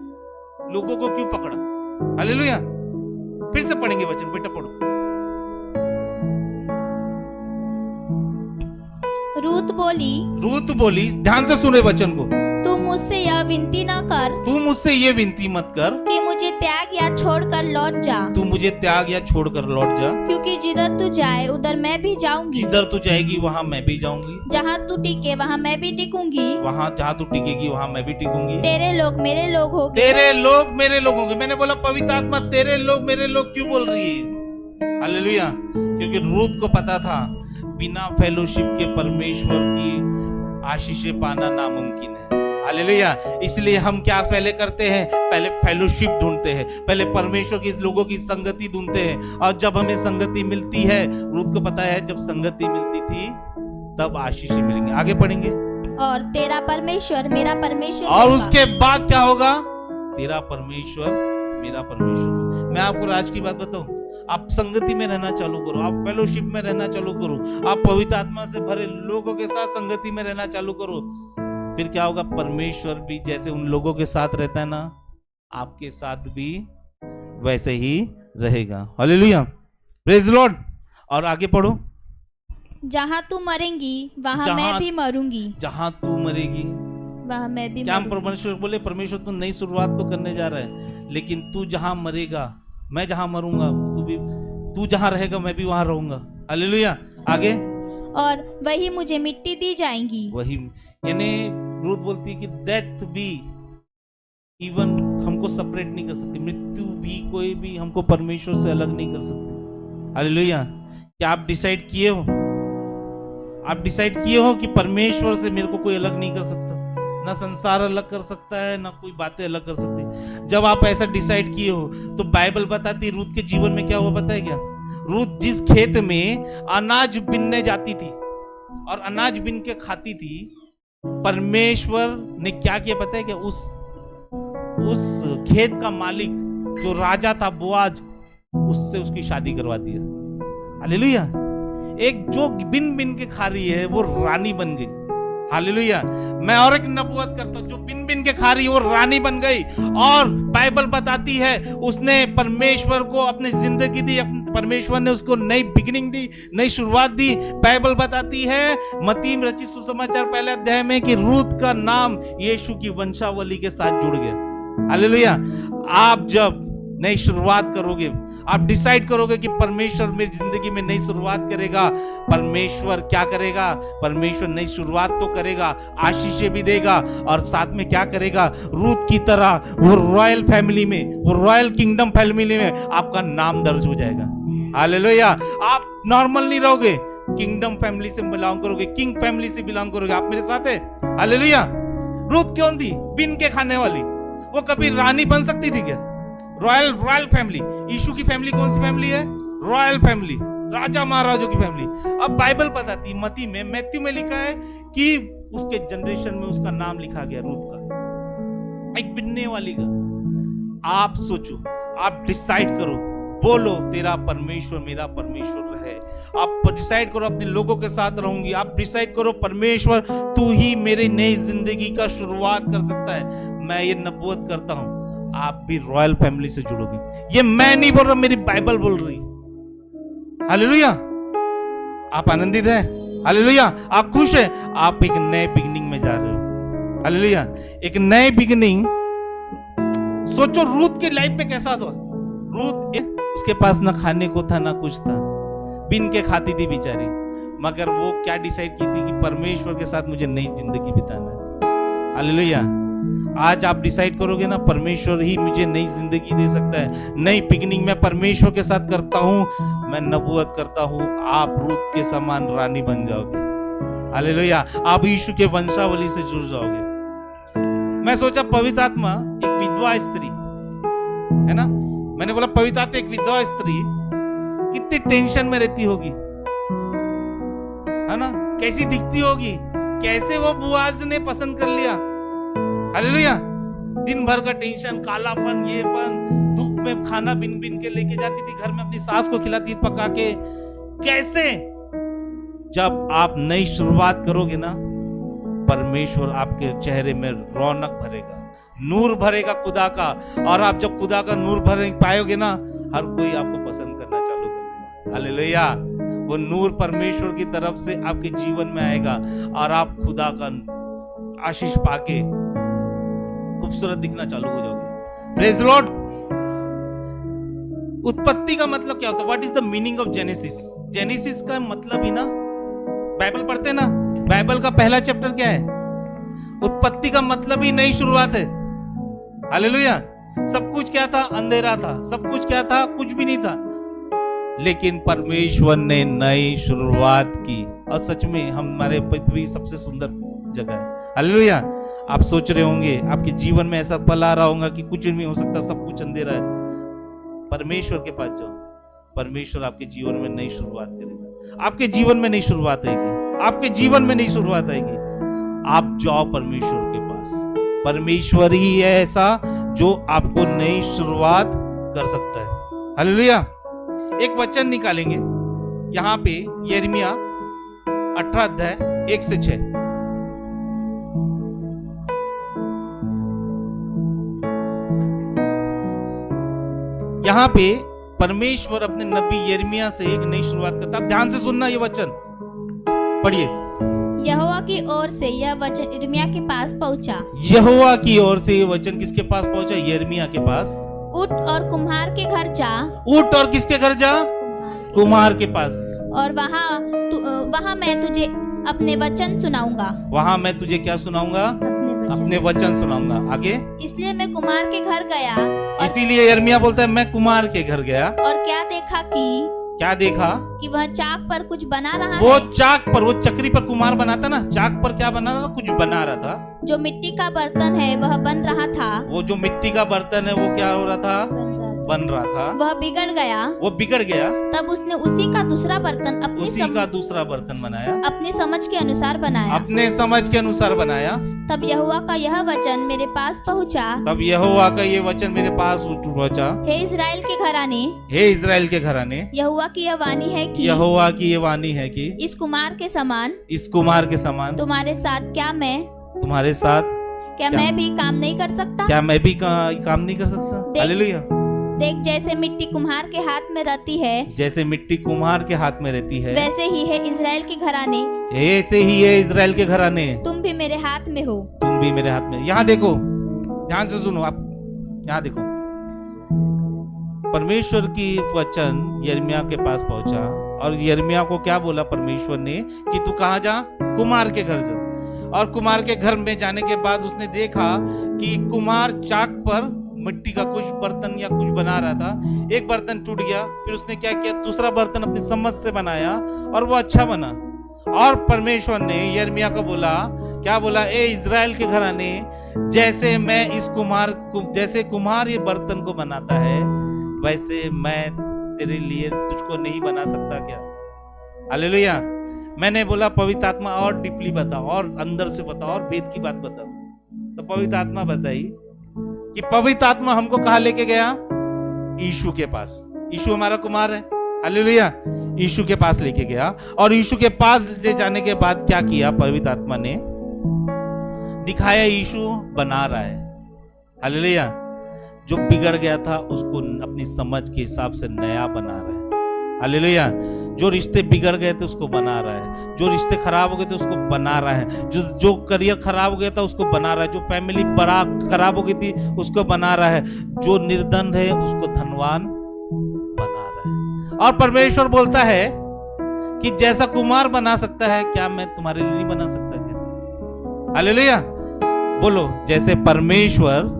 लोगों को क्यों पकड़ा? हालेलुया। फिर से पढ़ेंगे वचन, बेटा पढ़ो। रूथ बोली, ध्यान से सुने वचन को। तू मुझसे यह विनती न कर, तू मुझसे ये विनती मत कर कि मुझे त्याग या छोड़कर लौट जा, तू मुझे त्याग या छोड़कर लौट जा, क्योंकि जिधर तू जाए उधर मैं भी जाऊंगी, जिधर तू जाएगी वहां मैं भी जाऊंगी, जहाँ तू टिके वहाँ मैं भी टिकूंगी, वहां जहाँ तू टिकेगी वहां मैं भी टिकूंगी, तेरे लोग मेरे लोग होंगे, तेरे लोग मेरे लोग होंगे। मैंने बोला पवित्र आत्मा तेरे लोग मेरे लोग क्यों बोल रही है? हालेलुया। क्योंकि रूथ को पता था बिना फेलोशिप के परमेश्वर की आशीषें पाना नामुमकिन है। हालेलुया। इसलिए हम क्या पहले करते हैं? पहले फेलोशिप ढूंढते हैं, पहले परमेश्वर की लोगों की संगति ढूंढते हैं, और जब हमें संगति मिलती है, रूथ को पता है जब संगति मिलती थी तब आशीषें मिलेंगी। आगे पढ़ेंगे। और तेरा परमेश्वर मेरा परमेश्वर, और उसके बाद क्या होगा? तेरा परमेश्वर मेरा परमेश्वर। मैं आपको आज की बात बताऊं, आप संगति में रहना चालू करो, आप फेलोशिप में रहना चालू करो, आप पवित्र आत्मा से भरे लोगों के साथ संगति में रहना चालू करो। फिर क्या होगा? परमेश्वर भी जैसे उन लोगों के साथ रहता है ना, आपके साथ भी वैसे ही रहेगा। Hallelujah, praise the Lord. और आगे पढ़ो। जहां तू मरेंगी वहां मैं भी मरूंगी, जहां तू मरेगी वहां मैं भी। क्या हम परमेश्वर बोले? परमेश्वर तू नई शुरुआत तो करने जा रहा है, लेकिन तू जहां मरेगा मैं जहां मरूंगा, तू जहां रहेगा मैं भी वहां रहूंगा। हालेलुया। आगे। और वही मुझे मिट्टी दी जाएंगी। वही, यानी रूथ बोलती है कि डेथ भी इवन हमको सेपरेट नहीं कर सकती, मृत्यु भी कोई भी हमको परमेश्वर से अलग नहीं कर सकती। हालेलुया। क्या आप डिसाइड किए हो? आप डिसाइड किए हो कि परमेश्वर से मेरे को कोई अलग नहीं कर सकता, ना संसार अलग कर सकता है, ना कोई बातें अलग कर सकती। जब आप ऐसा डिसाइड किए हो तो बाइबल बताती है रूथ के जीवन में क्या हुआ, पता है क्या? रूथ जिस खेत में अनाज बिनने जाती थी और अनाज बिन के खाती थी, परमेश्वर ने क्या किया पता है क्या? उस खेत का मालिक जो राजा था बोआज, उससे उसकी शादी करवा दिया। हालेलुया। एक जो बिन बिन के खा रही है वो रानी बन गई। हालेलुया। मैं और एक नबूवत करता हूं, जो बिन बिन के खा रही है वो रानी बन गई। और बाइबल बताती है उसने परमेश्वर को अपनी जिंदगी दी, परमेश्वर ने उसको नई बिगिनिंग दी, नई शुरुआत दी। बाइबल बताती है मत्ती में रचित सुसमाचार पहले अध्याय में कि रूथ का नाम यीशु की वंशावली के साथ जुड़ गया। हालेलुया। आप जब नई शुरुआत करोगे, आप डिसाइड करोगे कि परमेश्वर मेरी जिंदगी में नई शुरुआत करेगा, परमेश्वर क्या करेगा? परमेश्वर नई शुरुआत तो करेगा, आशीषें भी देगा, और साथ में क्या करेगा? रूथ की तरह वो रॉयल फैमिली में, वो रॉयल किंगडम फैमिली में आपका नाम दर्ज हो जाएगा। हालेलुया। आप नॉर्मल नहीं रहोगे, किंगडम फैमिली से बिलोंग करोगे, किंग फैमिली से बिलोंग करोगे। आप मेरे साथ है? हालेलुया। रूथ कौन थी? बिन के खाने वाली। वो कभी रानी बन सकती थी क्या? Royal family. यीशु की फैमिली कौन सी फैमिली है? Royal family. राजा महाराजों की फैमिली। अब बाइबल बताती मती में, मैथ्यू में लिखा है कि उसके जनरेशन में उसका नाम लिखा गया रूथ का, एक बिनने वाली का। आप सोचो, आप डिसाइड करो, बोलो तेरा परमेश्वर मेरा परमेश्वर है। आप डिसाइड करो अपने लोगों के साथ रहूंगी। आप डिसाइड करो परमेश्वर तू ही मेरे नई जिंदगी का शुरुआत कर सकता है। मैं ये नबूवत करता हूं आप भी रॉयल फैमिली से जुड़ोगे। ये मैं नहीं बोल रहा, मेरी बाइबल बोल रही। हालेलुया। आप आनंदित हैं? हालेलुया। आप खुश हैं? आप एक नए बिगिनिंग में जा रहे हो। हालेलुया। एक नए बिगिनिंग। सोचो रूथ के लाइफ में कैसा था। रूथ उसके पास ना खाने को था ना कुछ था, बिन के खाती थी बेचारी, मगर वो क्या डिसाइड की थी कि परमेश्वर के साथ मुझे नई जिंदगी बिताना है। हालेलुया। आज आप डिसाइड करोगे ना, परमेश्वर ही मुझे नई जिंदगी दे सकता है। नई बिगिनिंग मैं परमेश्वर के साथ करता हूं। मैं नबूवत करता हूं आप रूथ के समान रानी बन जाओगे। हालेलुया। आप यीशु के वंशावली से जुड़ जाओगे। मैं सोचा पवित्र आत्मा एक विधवा स्त्री है ना, मैंने बोला पवित्र आत्मा एक विधवा स्त्री कितनी टेंशन में रहती होगी, है ना, कैसी दिखती होगी, कैसे वो बुआज ने पसंद कर लिया। हालेलुया। दिन भर का टेंशन, कालापन, येपन, धूप में खाना बिन बिन के लेके जाती थी घर में, अपनी सास को खिलाती थी पका के। कैसे? जब आप नई शुरुआत करोगे ना, परमेश्वर आपके चेहरे में रौनक भरेगा, नूर भरेगा खुदा का। और आप जब खुदा का नूर भर पाओगे ना, हर कोई आपको पसंद करना चालू कर देगा। हालेलुया। वो नूर परमेश्वर की तरफ से आपके जीवन में आएगा और आप खुदा का आशीष पाके खूबसूरत दिखना चालू हो जाओगे। Praise Lord. उत्पत्ति का मतलब क्या होता है? What is the meaning of genesis? Genesis का मतलब ही ना, बाइबल पढ़ते हैं ना, बाइबल का पहला चैप्टर क्या है? उत्पत्ति का मतलब ही नई शुरुआत है। हालेलुया। सब कुछ क्या था? अंधेरा था। सब कुछ क्या था? कुछ भी नहीं था। लेकिन परमेश्वर ने नई शुरुआत की और सच में हमारे पृथ्वी सबसे सुंदर जगह है। हालेलुया। आप सोच रहे होंगे आपके जीवन में ऐसा पल आ रहा होगा कि कुछ नहीं हो सकता, सब कुछ अंधेरा है। परमेश्वर के पास जाओ, परमेश्वर आपके जीवन में नई शुरुआत करेगा। आपके जीवन में नई शुरुआत आएगी। आपके जीवन में नई शुरुआत आएगी। आप जाओ परमेश्वर के पास। परमेश्वर ही है ऐसा जो आपको नई शुरुआत कर सकता है। हालेलुया। एक वचन निकालेंगे यहां पे, यिर्मयाह 18 अध्याय 1 से 6। यहां पे परमेश्वर अपने नबी यिर्मयाह से एक नई शुरुआत करता है। ध्यान से सुनना ये वचन, पढ़िए। यहोवा की ओर से यह वचन यिर्मयाह के पास पहुंचा। यहोवा की ओर से ये वचन किसके पास पहुंचा? यिर्मयाह के पास। उठ और कुम्हार के घर जा। उठ और किसके घर जा? कुम्हार के पास। और वहाँ मैं तुझे अपने वचन सुनाऊंगा। वहां मैं तुझे क्या सुनाऊंगा? अपने वचन सुनाऊंगा। आगे? इसलिए मैं कुम्हार के घर गया। इसीलिए यिर्मयाह बोलता है मैं कुम्हार के घर गया। और क्या देखा कि वह चाक पर कुछ बना रहा है। वो चाक पर, वो चक्री पर कुम्हार बनाता ना, चाक पर क्या बना रहा था? कुछ बना रहा था। जो मिट्टी का बर्तन है वह बन रहा था। वो जो मिट्टी का बर्तन है वो क्या हो रहा था? बन रहा था। वह बिगड़ गया। वो बिगड़ गया। तब उसने उसी का दूसरा बर्तन बनाया, अपनी समझ के अनुसार बनाया। अपने समझ के अनुसार बनाया। तब यहोवा का यह वचन मेरे पास पहुंचा। तब यहोवा का ये वचन मेरे पास पहुंचा। हे इस्राएल के घराने, हे इस्राएल के घराने, यहोवा की यह वाणी है कि, यहोवा की ये वाणी है कि इस कुमार के समान, इस कुमार के समान तुम्हारे साथ तुम्हारे साथ क्या मैं भी काम नहीं कर सकता? क्या मैं भी काम नहीं कर सकता? हालेलुया। देख जैसे मिट्टी कुम्हार के हाथ में रहती है, जैसे मिट्टी कुम्हार के हाथ में रहती है, वैसे ही है इस्राएल के घराने, ऐसे ही है इस्राएल के घराने। तुम भी मेरे हाथ में हो। तुम भी मेरे हाथ में। यहाँ देखो, ध्यान से सुनो आप, यहाँ देखो। परमेश्वर की वचन यिर्मयाह के पास पहुंचा और यिर्मयाह को क्या बोला परमेश्वर ने कि तू कहाँ जा? कुम्हार के घर जा। और कुम्हार के घर में जाने के बाद उसने देखा कि कुम्हार चाक पर मिट्टी का कुछ बर्तन या कुछ बना रहा था। एक बर्तन टूट गया, फिर उसने क्या किया? दूसरा बर्तन अपनी समझ से बनाया और वो अच्छा बना। और परमेश्वर ने यिर्मयाह को बोला, क्या बोला? ए इस्राएल के घराने, जैसे मैं इस जैसे कुम्हार ये बर्तन को बनाता है, वैसे मैं तेरे लिए तुझको नहीं बना सकता क्या? हालेलुया। मैंने बोला पवित्र आत्मा और डीपली बताओ, और अंदर से बताओ, और वेद की बात बताओ। तो पवित्र आत्मा बताई कि पवित्र आत्मा हमको कहाँ लेके गया? यीशु के पास। यीशु हमारा कुमार है, हालेलुया। यीशु के पास लेके गया, और यीशु के पास ले जाने के बाद क्या किया? पवित्र आत्मा ने दिखाया यीशु बना रहा है, हालेलुया। जो बिगड़ गया था उसको अपनी समझ के हिसाब से नया बना रहा है, हालेलुया। जो रिश्ते बिगड़ गए थे उसको बना रहा है, जो रिश्ते खराब हो गए थे उसको बना रहा है, जो करियर खराब हो गया था उसको बना रहा है, जो फैमिली बड़ा खराब हो गई थी उसको बना रहा है, जो निर्धन है उसको धनवान बना रहा है। और परमेश्वर बोलता है कि जैसा कुमार बना सकता है, क्या मैं तुम्हारे लिए नहीं बना सकता क्या? हालेलुया। बोलो, जैसे परमेश्वर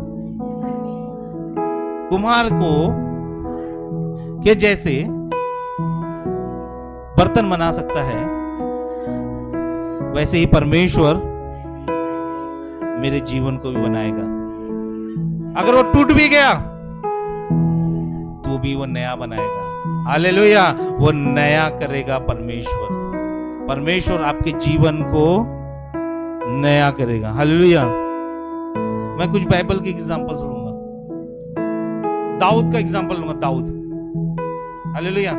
कुम्हार को के जैसे बर्तन बना सकता है, वैसे ही परमेश्वर मेरे जीवन को भी बनाएगा। अगर वो टूट भी गया तो भी वो नया बनाएगा, हालेलुया। वो नया करेगा परमेश्वर। परमेश्वर आपके जीवन को नया करेगा, हालेलुया। मैं कुछ बाइबल के एग्जांपल्स लूंगा। दाऊद का एग्जांपल लूंगा। दाऊद, हालेलुया।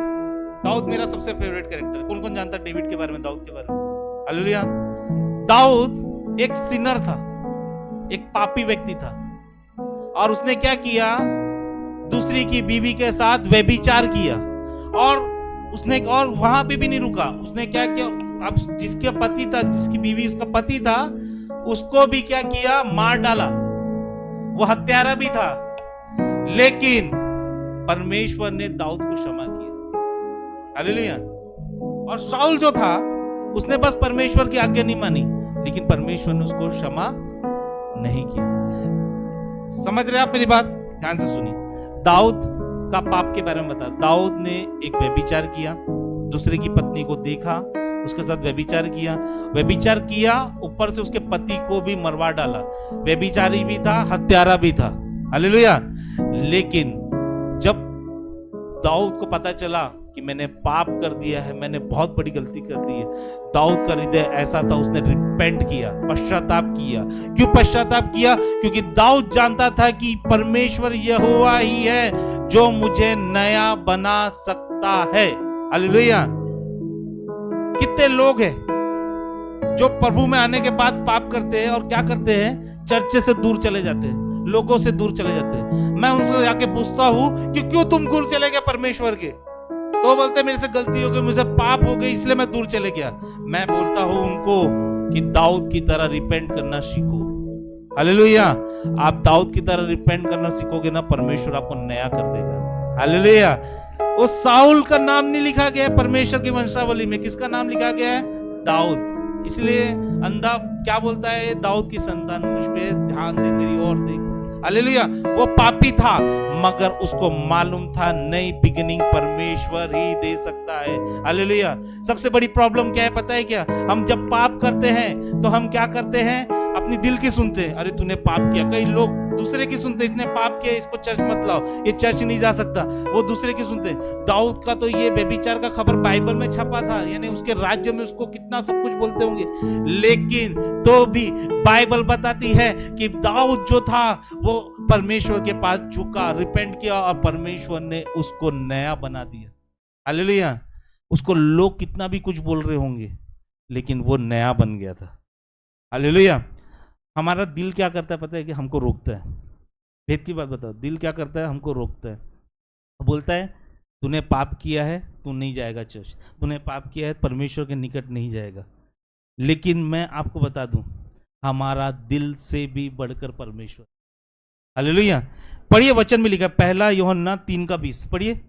दाऊद मेरा सबसे फेवरेट कैरेक्टर है। कौन कौन जानता है डेविड के बारे में, दाऊद के बारे में? हालेलुया। दाऊद एक सिनर था, एक पापी व्यक्ति था, और उसने क्या किया? दूसरी की बीवी के साथ व्यभिचार किया। और वहां पे भी नहीं रुका। उसने क्या किया? अब जिसके पति था, जिसकी बीवी उसका पति था, उसको भी क्या किया? मार डाला। वो हत्यारा भी था, लेकिन परमेश्वर ने दाऊद को क्षमा किया, हालेलुया। और शाऊल जो था उसने बस परमेश्वर की आज्ञा नहीं मानी, लेकिन परमेश्वर ने उसको क्षमा नहीं किया। समझ रहे आप मेरी बात? ध्यान से सुनिए। दाऊद का पाप के बारे में बता। दाऊद ने एक व्यभिचार किया, दूसरे की पत्नी को देखा, उसके साथ व्यभिचार किया, ऊपर से उसके पति को भी मरवा डाला। व्यभिचारी भी था, हत्यारा भी था, हालेलुया। लेकिन जब दाऊद को पता चला कि मैंने पाप कर दिया है, मैंने बहुत बड़ी गलती कर दी है, दाऊद का हृदय ऐसा था, उसने रिपेंट किया, पश्चाताप किया। क्यों पश्चाताप किया? क्योंकि दाऊद जानता था कि परमेश्वर यहोवा ही है जो मुझे नया बना सकता है, हालेलुया। कितने लोग हैं जो प्रभु में आने के बाद पाप करते हैं और क्या करते हैं? चर्च से दूर चले जाते हैं, लोगों से दूर चले जाते हैं। मैं उनसे जाके पूछता हूं कि क्यों तुम दूर चले गए परमेश्वर के? तो बोलते मेरे से गलती हो गई, मुझे पाप हो गई, इसलिए मैं दूर चले गया। मैं बोलता हूं उनको कि दाऊद की तरह रिपेंट करना सीखो, हालेलुया। आप दाऊद की तरह रिपेंट करना सीखोगे ना, परमेश्वर आपको नया कर देगा, हालेलुया। वो साउल का नाम नहीं लिखा गया है परमेश्वर की वंशावली में, किसका नाम लिखा गया है? दाऊद। इसलिए अंधा क्या बोलता है? दाऊद की संतान, मुझ पे ध्यान दे, मेरी ओर देख, हालेलुया। वो पापी था, मगर उसको मालूम था नई बिगिनिंग परमेश्वर ही दे सकता है, हालेलुया। सबसे बड़ी प्रॉब्लम क्या है पता है क्या? हम जब पाप करते हैं तो हम क्या करते हैं? अपनी दिल की सुनते हैं, अरे तूने पाप किया। कई लोग दूसरे की सुनते, इसने पाप किया, इसको चर्च मत लाओ, ये चर्च नहीं जा सकता। वो दूसरे की सुनते। दाऊद का तो ये व्यभिचार का खबर बाइबल में छपा था, यानी उसके राज्य में उसको कितना सब कुछ बोलते होंगे, लेकिन तो भी बाइबल बताती है कि दाऊद जो था वो परमेश्वर के पास झुका, रिपेंट किया, और परमेश्वर ने उसको नया बना दिया, हालेलुया। उसको लोग कितना भी कुछ बोल रहे होंगे, लेकिन वो नया बन गया था, हालेलुया। हमारा दिल क्या करता है पता है? कि हमको रोकता है। भेद की बात बताओ, दिल क्या करता है? हमको रोकता है, बोलता है तूने पाप किया है, तू नहीं जाएगा चर्च, तूने पाप किया है, परमेश्वर के निकट नहीं जाएगा। लेकिन मैं आपको बता दूं, हमारा दिल से भी बढ़कर परमेश्वर, हालेलुया। पढ़िए, वचन में लिखा, पहला यूहन्ना 3:20 पढ़िए।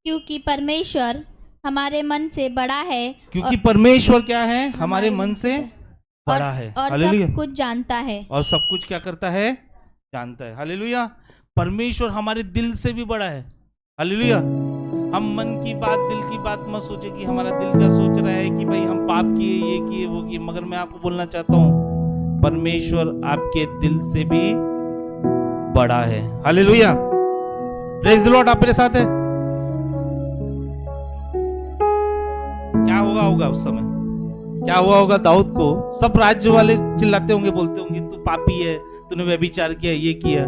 क्योंकि परमेश्वर हमारे मन से बड़ा है, क्योंकि परमेश्वर क्या है? हमारे मन से बड़ा है, और सब कुछ जानता है, और सब कुछ क्या करता है? जानता है, हालेलुया। परमेश्वर हमारे दिल से भी बड़ा है, हालेलुया। हम मन की बात, दिल की बात मत सोचे कि हमारा दिल क्या सोच रहा है कि भाई हम पाप किए, ये किए, वो किए। मगर मैं आपको बोलना चाहता हूं, परमेश्वर आपके दिल से भी बड़ा है। Hallelujah, praise the Lord. आप मेरे साथ है? क्या होगा उस समय? क्या हुआ होगा दाऊद को? सब राज्य वाले चिल्लाते होंगे, बोलते होंगे तू पापी है, तूने व्यभिचार किया, ये किया।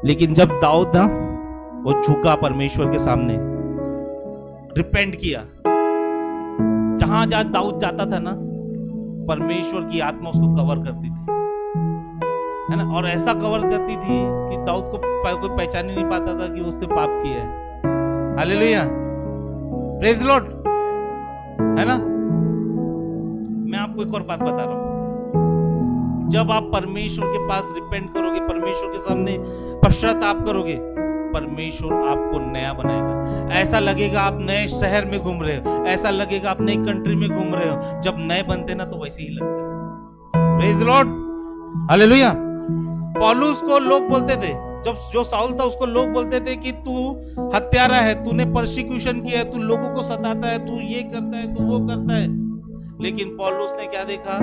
लेकिन जब दाऊद ना वो झुका परमेश्वर के सामने, रिपेंट किया, जहां जहां दाऊद जाता था ना, परमेश्वर की आत्मा उसको कवर करती थी, है ना। और ऐसा कवर करती थी कि दाऊद को कोई पहचान ही नहीं पाता था कि उसने पाप किया है। हालेलुया, प्रेज द लॉर्ड, है ना। मैं आपको एक और बात बता रहा हूं, जब आप परमेश्वर के पास रिपेंट करोगे, परमेश्वर के सामने पश्चाताप करोगे, परमेश्वर आपको नया बनाएगा। ऐसा लगेगा आप नए शहर में घूम रहे हो, ऐसा लगेगा आप नई कंट्री में घूम रहे हो। जब नए बनते ना तो वैसे ही लगता है। Praise the Lord, hallelujah. पौलुस को लोग बोलते थे, जब जो साउल था उसको लोग बोलते थे कि तू हत्यारा है, तूने परसिक्यूशन किया है, तू लोगों को सताता है, तू ये करता है, तू वो करता है। लेकिन पौलुस ने क्या देखा?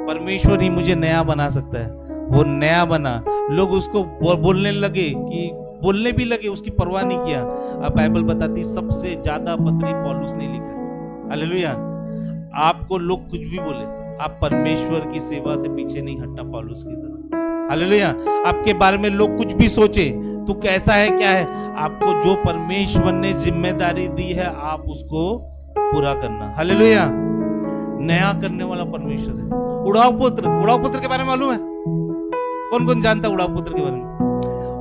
परमेश्वर ही मुझे नया बना सकता है। वो नया बना, लोग उसको बोलने लगे कि बोलने भी लगे, उसकी परवाह नहीं किया। अब बाइबल बताती सबसे ज्यादा पत्री पौलुस ने लिखा है। हालेलुया। आपको लोग कुछ भी बोले, आप परमेश्वर की सेवा से पीछे नहीं हटना पौलुस की तरह। हालेलुया। आपके बारे में लोग कुछ भी सोचे, तू कैसा है, क्या है, आपको जो परमेश्वर ने जिम्मेदारी दी है आप उसको पूरा करना। हालेलुया। नया करने वाला परमेश्वर है। उड़ाव पुत्र के बारे में मालूम है? कौन कौन जानता है उड़ाव पुत्र के बारे में?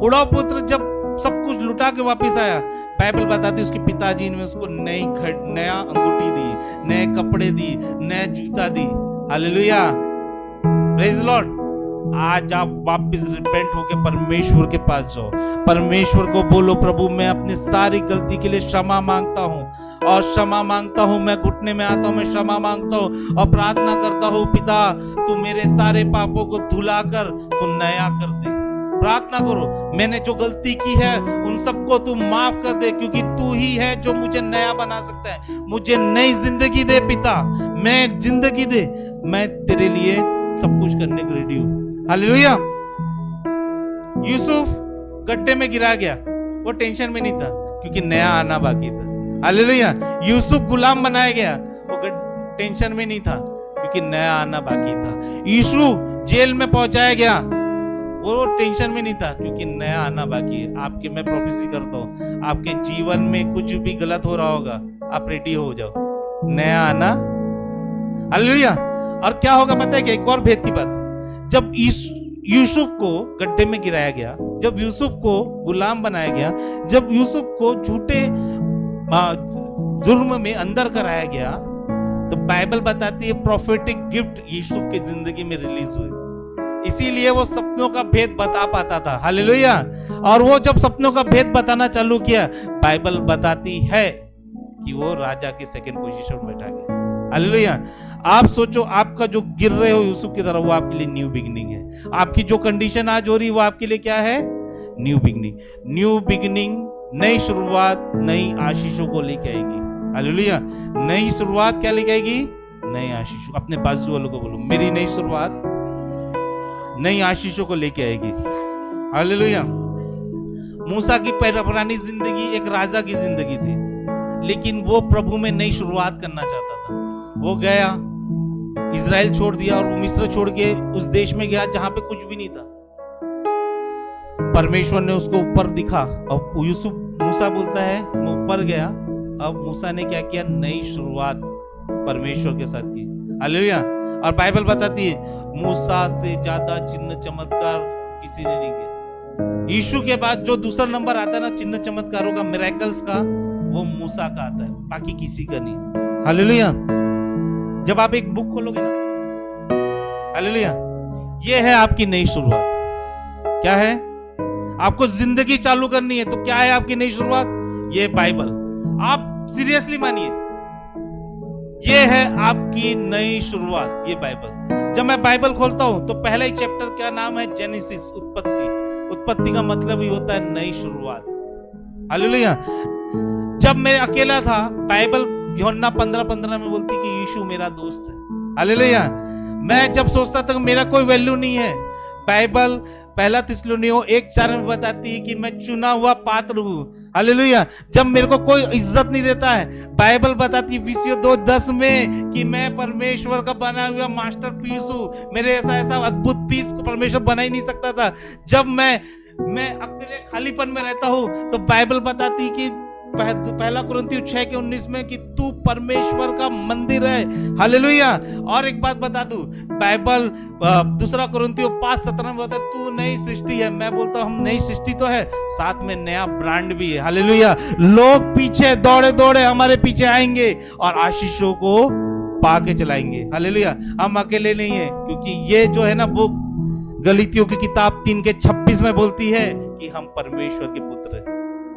उड़ाव पुत्र जब सब कुछ लुटा के वापस आया, बाइबल बताती उसके पिताजी ने उसको नया अंगूठी दी, नए कपड़े दी, नया जूता दी। Hallelujah, praise the Lord. आज आप वापस रिपेंट होके परमेश्वर के पास जाओ, परमेश्वर को बोलो, प्रभु मैं अपनी सारी गलती के लिए क्षमा मांगता हूँ और क्षमा मांगता हूँ, मैं घुटने में आता हूँ, मैं क्षमा मांगता हूँ और प्रार्थना करता हूँ, पिता तू मेरे सारे पापों को धुलाकर तू नया कर दे। प्रार्थना करो, मैंने जो गलती की है उन सबको तू माफ कर दे, क्योंकि तू ही है जो मुझे नया बना सकता है। मुझे नई जिंदगी दे पिता, मैं जिंदगी दे, मैं तेरे लिए सब कुछ करने को रेडी हूं। हालेलुया। यूसुफ गड्ढे में गिरा गया, वो टेंशन में नहीं था क्योंकि नया आना बाकी था। हालेलुया। यूसुफ गुलाम बनाया गया, वो टेंशन में नहीं था क्योंकि नया आना बाकी था। यीशु जेल में पहुंचाया गया, वो टेंशन में नहीं था क्योंकि नया आना बाकी है। आपके मैं प्रोफेसी करता हूं, आपके जीवन में कुछ भी गलत हो रहा होगा, आप रेडी हो जाओ, नया आना। हालेलुया। और क्या होगा पता है क्या? एक और भेद की बात, जब यूसुफ को गड्ढे में गिराया गया, जब यूसुफ को गुलाम बनाया गया, जब यूसुफ को झूठे जुर्म में अंदर कराया गया, तो बाइबल बताती है प्रोफेटिक गिफ्ट यूसुफ की जिंदगी में रिलीज हुए। इसीलिए वो सपनों का भेद बता पाता था। हालेलुया। और वो जब सपनों का भेद बताना चालू किया, बाइबल बताती है कि वो राजा के सेकंड पोजीशन में बैठा गया। हालेलुया। आप सोचो, आपका जो गिर रहे हो यूसुफ की तरह, वो आपके लिए न्यू बिगिनिंग है। आपकी जो कंडीशन आज हो रही है वो आपके लिए क्या है? New beginning. न्यू बिगिनिंग, नई शुरुआत नई आशीषों को लेके आएगी। हालेलुया। नई शुरुआत क्या लेके आएगी? नई आशीषों। अपने बाजू वालों को बोलो, मेरी नई शुरुआत नई आशीषों को लेके आएगी। हालेलुया। मूसा की पुरानी जिंदगी एक राजा की जिंदगी थी, लेकिन वो प्रभु में नई शुरुआत करना चाहता था। वो गया, इजराइल छोड़ दिया और मिस्र छोड़ के उस देश में गया जहां पे कुछ भी नहीं था। परमेश्वर ने उसको ऊपर दिखा और मूसा बोलता है मैं ऊपर गया। अब मूसा ने क्या किया? नई शुरुआत परमेश्वर के साथ की। हालेलुया। और बाइबल बताती है मूसा से ज्यादा चिन्ह चमत्कार किसी ने नहीं किया। यीशु के बाद जो दूसरा नंबर आता है ना चिन्ह चमत्कारों का, मिरेकल्स का, वो मूसा का आता है, बाकी किसी का नहीं। हालेलुया। जब आप एक बुक खोलोगे ना, हालेलुया, ये है आपकी नई शुरुआत। क्या है? आपको जिंदगी चालू करनी है तो क्या है आपकी नई शुरुआत? ये बाइबल। आप सीरियसली मानिए, ये है आपकी नई शुरुआत, ये बाइबल। जब मैं बाइबल खोलता हूं तो पहला ही चैप्टर क्या नाम है? जेनेसिस, उत्पत्ति। उत्पत्ति का मतलब ही होता है नई शुरुआत। हालेलुया। जब मैं अकेला था, बाइबल यूहन्ना 15:15 में बोलती कि यीशु मेरा दोस्त है। हालेलुया। मैं जब सोचता था कि मेरा कोई वैल्यू नहीं है, बाइबल 1 थिस्सलुनीयों 1:4 में बताती है कि मैं चुना हुआ पात्र हूं। हालेलुया। जब मेरे को कोई इज्जत नहीं देता है, बाइबल बताती है इफिसियों 2:10 में कि मैं परमेश्वर का बना हुआ मास्टरपीस हूं। मेरे ऐसा अद्भुत पीस को परमेश्वर बना ही नहीं सकता था। जब मैं अकेले खालीपन में रहता हूं, तो बाइबल बताती कि 1 कुरिन्थियों 6:19 में कि तू परमेश्वर का मंदिर है। हालेलुया। और एक बात बता दूं, बाइबल 2 कुरिन्थियों 5:17 में बताता है तू नई सृष्टि है। मैं बोलता हूं हम नई सृष्टि तो है, साथ में नया ब्रांड भी है। हालेलुया। लोग पीछे दौड़े दौड़े हमारे पीछे आएंगे और आशीषों को पाके चलाएंगे। हालेलुया। हम अकेले नहीं है, क्योंकि ये जो है ना बुक गलीतियों की किताब 3:26 में बोलती है कि हम परमेश्वर के पुत्र हैं।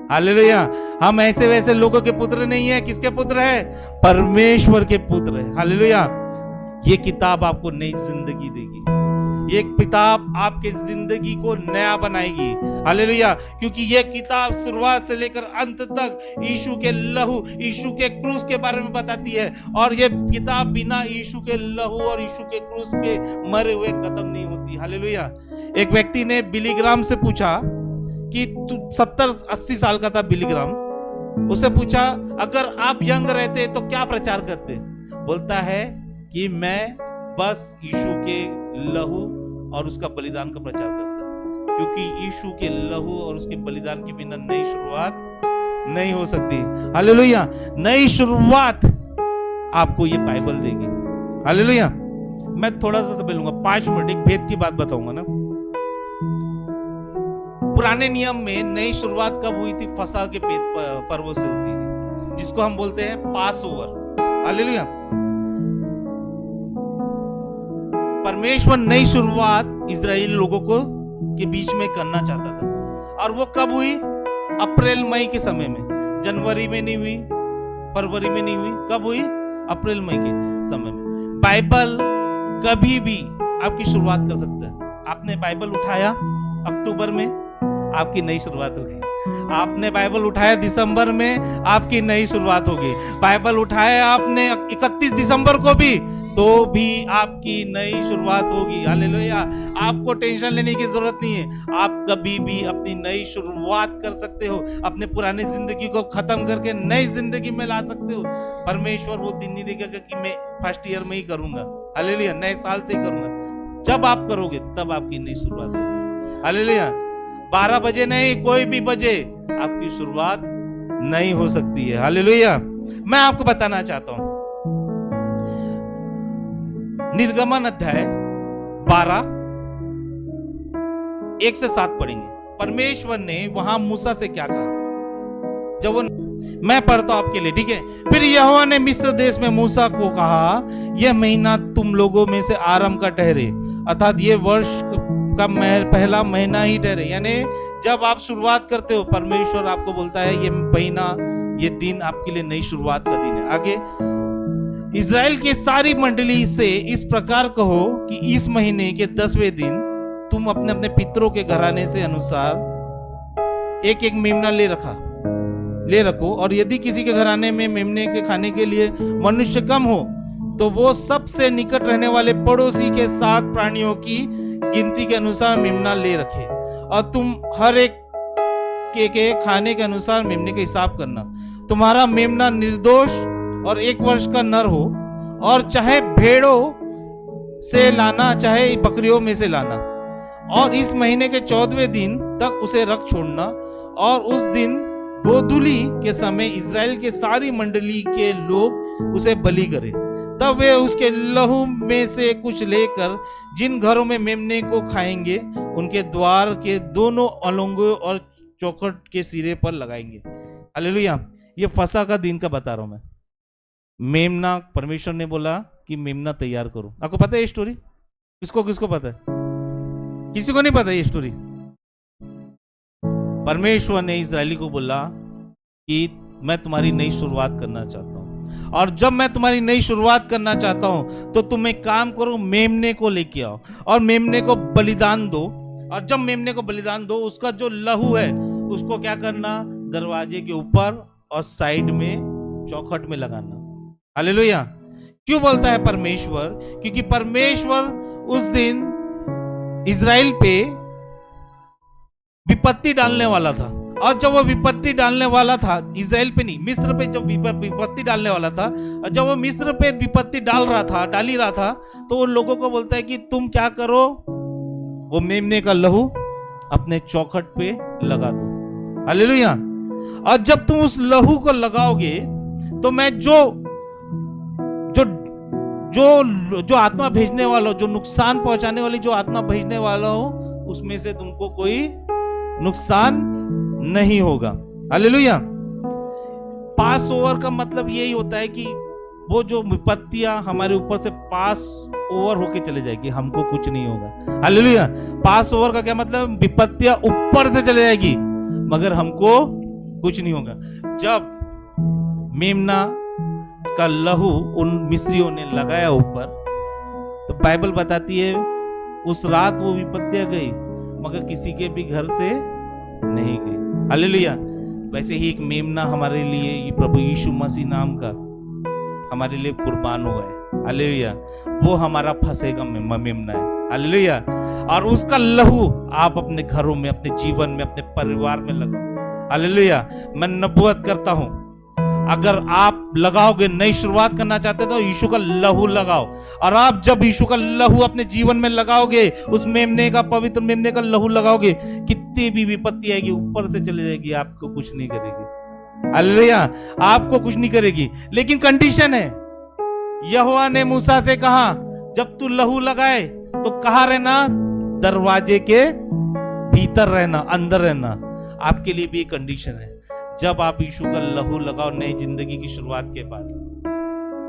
हालेलुया। हम ऐसे वैसे लोगों के पुत्र नहीं है। किसके पुत्र है? परमेश्वर के पुत्र है। हालेलुया। ये किताब आपको नई जिंदगी देगी। ये किताब आपके जिंदगी को नया बनाएगी। हालेलुया। क्योंकि ये किताब शुरुआत से लेकर अंत तक यीशु के लहू, यीशु के क्रूस के बारे में बताती है। और ये किताब बिना यीशु के लहू और यीशु के क्रूस के मरे हुए खत्म नहीं होती। हालेलुया। एक व्यक्ति ने बिली ग्राम से पूछा कि 70-80 साल का था बिली ग्राम। उससे पूछा अगर आप यंग रहते तो क्या प्रचार करते? बोलता है कि मैं बस यीशु के लहू और उसका बलिदान का प्रचार करता, क्योंकि यीशु के लहू और उसके बलिदान के बिना नई शुरुआत नहीं हो सकती। हालेलुया। नई शुरुआत आपको ये बाइबल देगी। हालेलुया। मैं थोड़ा सा समय लूंगा, 5 मिनट, एक भेद की बात बताऊंगा ना। पुराने नियम में नई शुरुआत कब हुई थी? फसह के पर्व से होती थी, जिसको हम बोलते हैं पास ओवर। हालेलुया। परमेश्वर नई शुरुआत इजराइली लोगों को के बीच में करना चाहता था, और वो कब हुई? अप्रैल मई के समय में। जनवरी में नहीं हुई, फरवरी में नहीं हुई। कब हुई? अप्रैल मई के समय में। बाइबल कभी भी आपकी शुरुआत कर सकता है। आपने बाइबल उठाया अक्टूबर में, आपकी नई शुरुआत होगी। आपने बाइबल उठाया दिसंबर में, आपकी नई शुरुआत होगी। बाइबल उठाया आपने 31 दिसंबर को भी, तो भी आपकी नई शुरुआत होगी। हालेलुया। आपको टेंशन लेने की जरूरत नहीं है। आप कभी भी अपनी नई शुरुआत कर सकते हो। अपने पुराने जिंदगी को खत्म करके नई जिंदगी में ला सकते हो। परमेश्वर वो दिन नहीं देगा कि मैं फर्स्ट ईयर में ही करूंगा। हालेलुया। नए साल से ही करूंगा। जब आप करोगे तब आपकी नई शुरुआत होगी। हालेलुया। 12 बजे नहीं, कोई भी बजे आपकी शुरुआत नहीं हो सकती है। हालेलुया। मैं आपको बताना चाहता हूं, निर्गमन अध्याय 12 1 से 7 पढ़ेंगे। परमेश्वर ने वहां मूसा से क्या कहा, जब वो, मैं पढ़ता हूं आपके लिए, ठीक है। फिर यहोवा ने मिस्र देश में मूसा को कहा, यह महीना तुम लोगों में से आरंभ का ठहरे, अर्थात ये वर्ष का पहला महीना ही ठहरे। यानी जब आप शुरुआत करते हो, परमेश्वर आपको बोलता है ये महीना, ये दिन आपके लिए नई शुरुआत का दिन है। आगे, इज़राइल की सारी मंडली से इस प्रकार कहो कि इस महीने के 10वें दिन तुम अपने अपने पितरों के घराने से अनुसार एक एक मेमना ले रखो, और यदि किसी के घराने में मेमने के खाने के लिए मनुष्य कम हो, तो वो सबसे निकट रहने वाले पड़ोसी के 7 प्राणियों की गिनती के अनुसार मेमना ले रखे, और तुम हर एक के खाने के अनुसार मेमने का हिसाब करना। तुम्हारा मेमना निर्दोष और 1 वर्ष का नर हो, और चाहे भेड़ों से लाना चाहे बकरियों में से लाना, और इस महीने के 14वें दिन तक उसे रख छोड़ना। और उस दिन गोधूली के समय इज़राइल के सारी मंडली के लोग उसे बलि करें। तब वे उसके लहू में से कुछ लेकर जिन घरों में मेमने को खाएंगे, उनके द्वार के दोनों अलंगों और चौखट के सिरे पर लगाएंगे। हालेलुया। ये फसह का दिन का बता रहा हूं मैं। मेमना, परमेश्वर ने बोला कि मेमना तैयार करो। आपको पता है ये स्टोरी? किसको पता है? किसी को नहीं पता ये स्टोरी? परमेश्वर ने इज़राइली को बोला कि मैं तुम्हारी नई शुरुआत करना चाहता हूं, और जब मैं तुम्हारी नई शुरुआत करना चाहता हूं तो तुम एक काम करो, मेमने को लेके आओ और मेमने को बलिदान दो। और जब मेमने को बलिदान दो, उसका जो लहू है उसको क्या करना, दरवाजे के ऊपर और साइड में चौखट में लगाना। हालेलुया। क्यों बोलता है परमेश्वर? क्योंकि परमेश्वर उस दिन इज़राइल पे विपत्ति डालने वाला था, और जब वो विपत्ति डालने वाला था, इज़राइल पे नहीं, मिस्र पे जब विपत्ति डालने वाला था, और जब वो मिस्र पे विपत्ति डाल ही रहा था, तो वो लोगों को बोलता है कि तुम क्या करो, वो मेमने का लहू अपने चौखट पे लगा दो। हालेलुया। और जब तुम उस लहू को लगाओगे तो मैं जो आत्मा भेजने वाला हो, जो नुकसान पहुंचाने वाली जो आत्मा भेजने वाला हो, उसमें से तुमको कोई नुकसान नहीं होगा। हालेलुया। पास ओवर का मतलब यही होता है कि वो जो विपत्तियां हमारे ऊपर से पास ओवर होके चले जाएगी, हमको कुछ नहीं होगा। हालेलुया। पास ओवर का क्या मतलब? विपत्तियां ऊपर से चले जाएगी मगर हमको कुछ नहीं होगा। जब मेमना का लहू उन मिस्रियों ने लगाया ऊपर, तो बाइबल बताती है उस रात वो विपत्तियां गई मगर किसी के भी घर से नहीं गई। हालेलुया। वैसे ही एक मेमना हमारे लिए, ये प्रभु यीशु मसीह नाम का हमारे लिए कुर्बान हुआ है। हालेलुया। वो हमारा फंसेगा मेमना है। हालेलुया। और उसका लहू आप अपने घरों में, अपने जीवन में, अपने परिवार में लगाओ। हालेलुया। मैं नबूवत करता हूं, अगर आप लगाओगे, नई शुरुआत करना चाहते हो तो यीशु का लहू लगाओ। और आप जब यीशु का लहू अपने जीवन में लगाओगे, उस मेमने का, पवित्र मेमने का लहू लगाओगे, कितनी भी विपत्ति आएगी ऊपर से चली जाएगी, आपको कुछ नहीं करेगी। हालेलुया। आपको कुछ नहीं करेगी। लेकिन कंडीशन है, यहोवा ने मूसा से कहा जब तू लहू लगाए तो कहां रहना? दरवाजे के भीतर रहना, अंदर रहना। आपके लिए भी एक कंडीशन है, जब आप यीशु का लहू लगाओ नई जिंदगी की शुरुआत के बाद,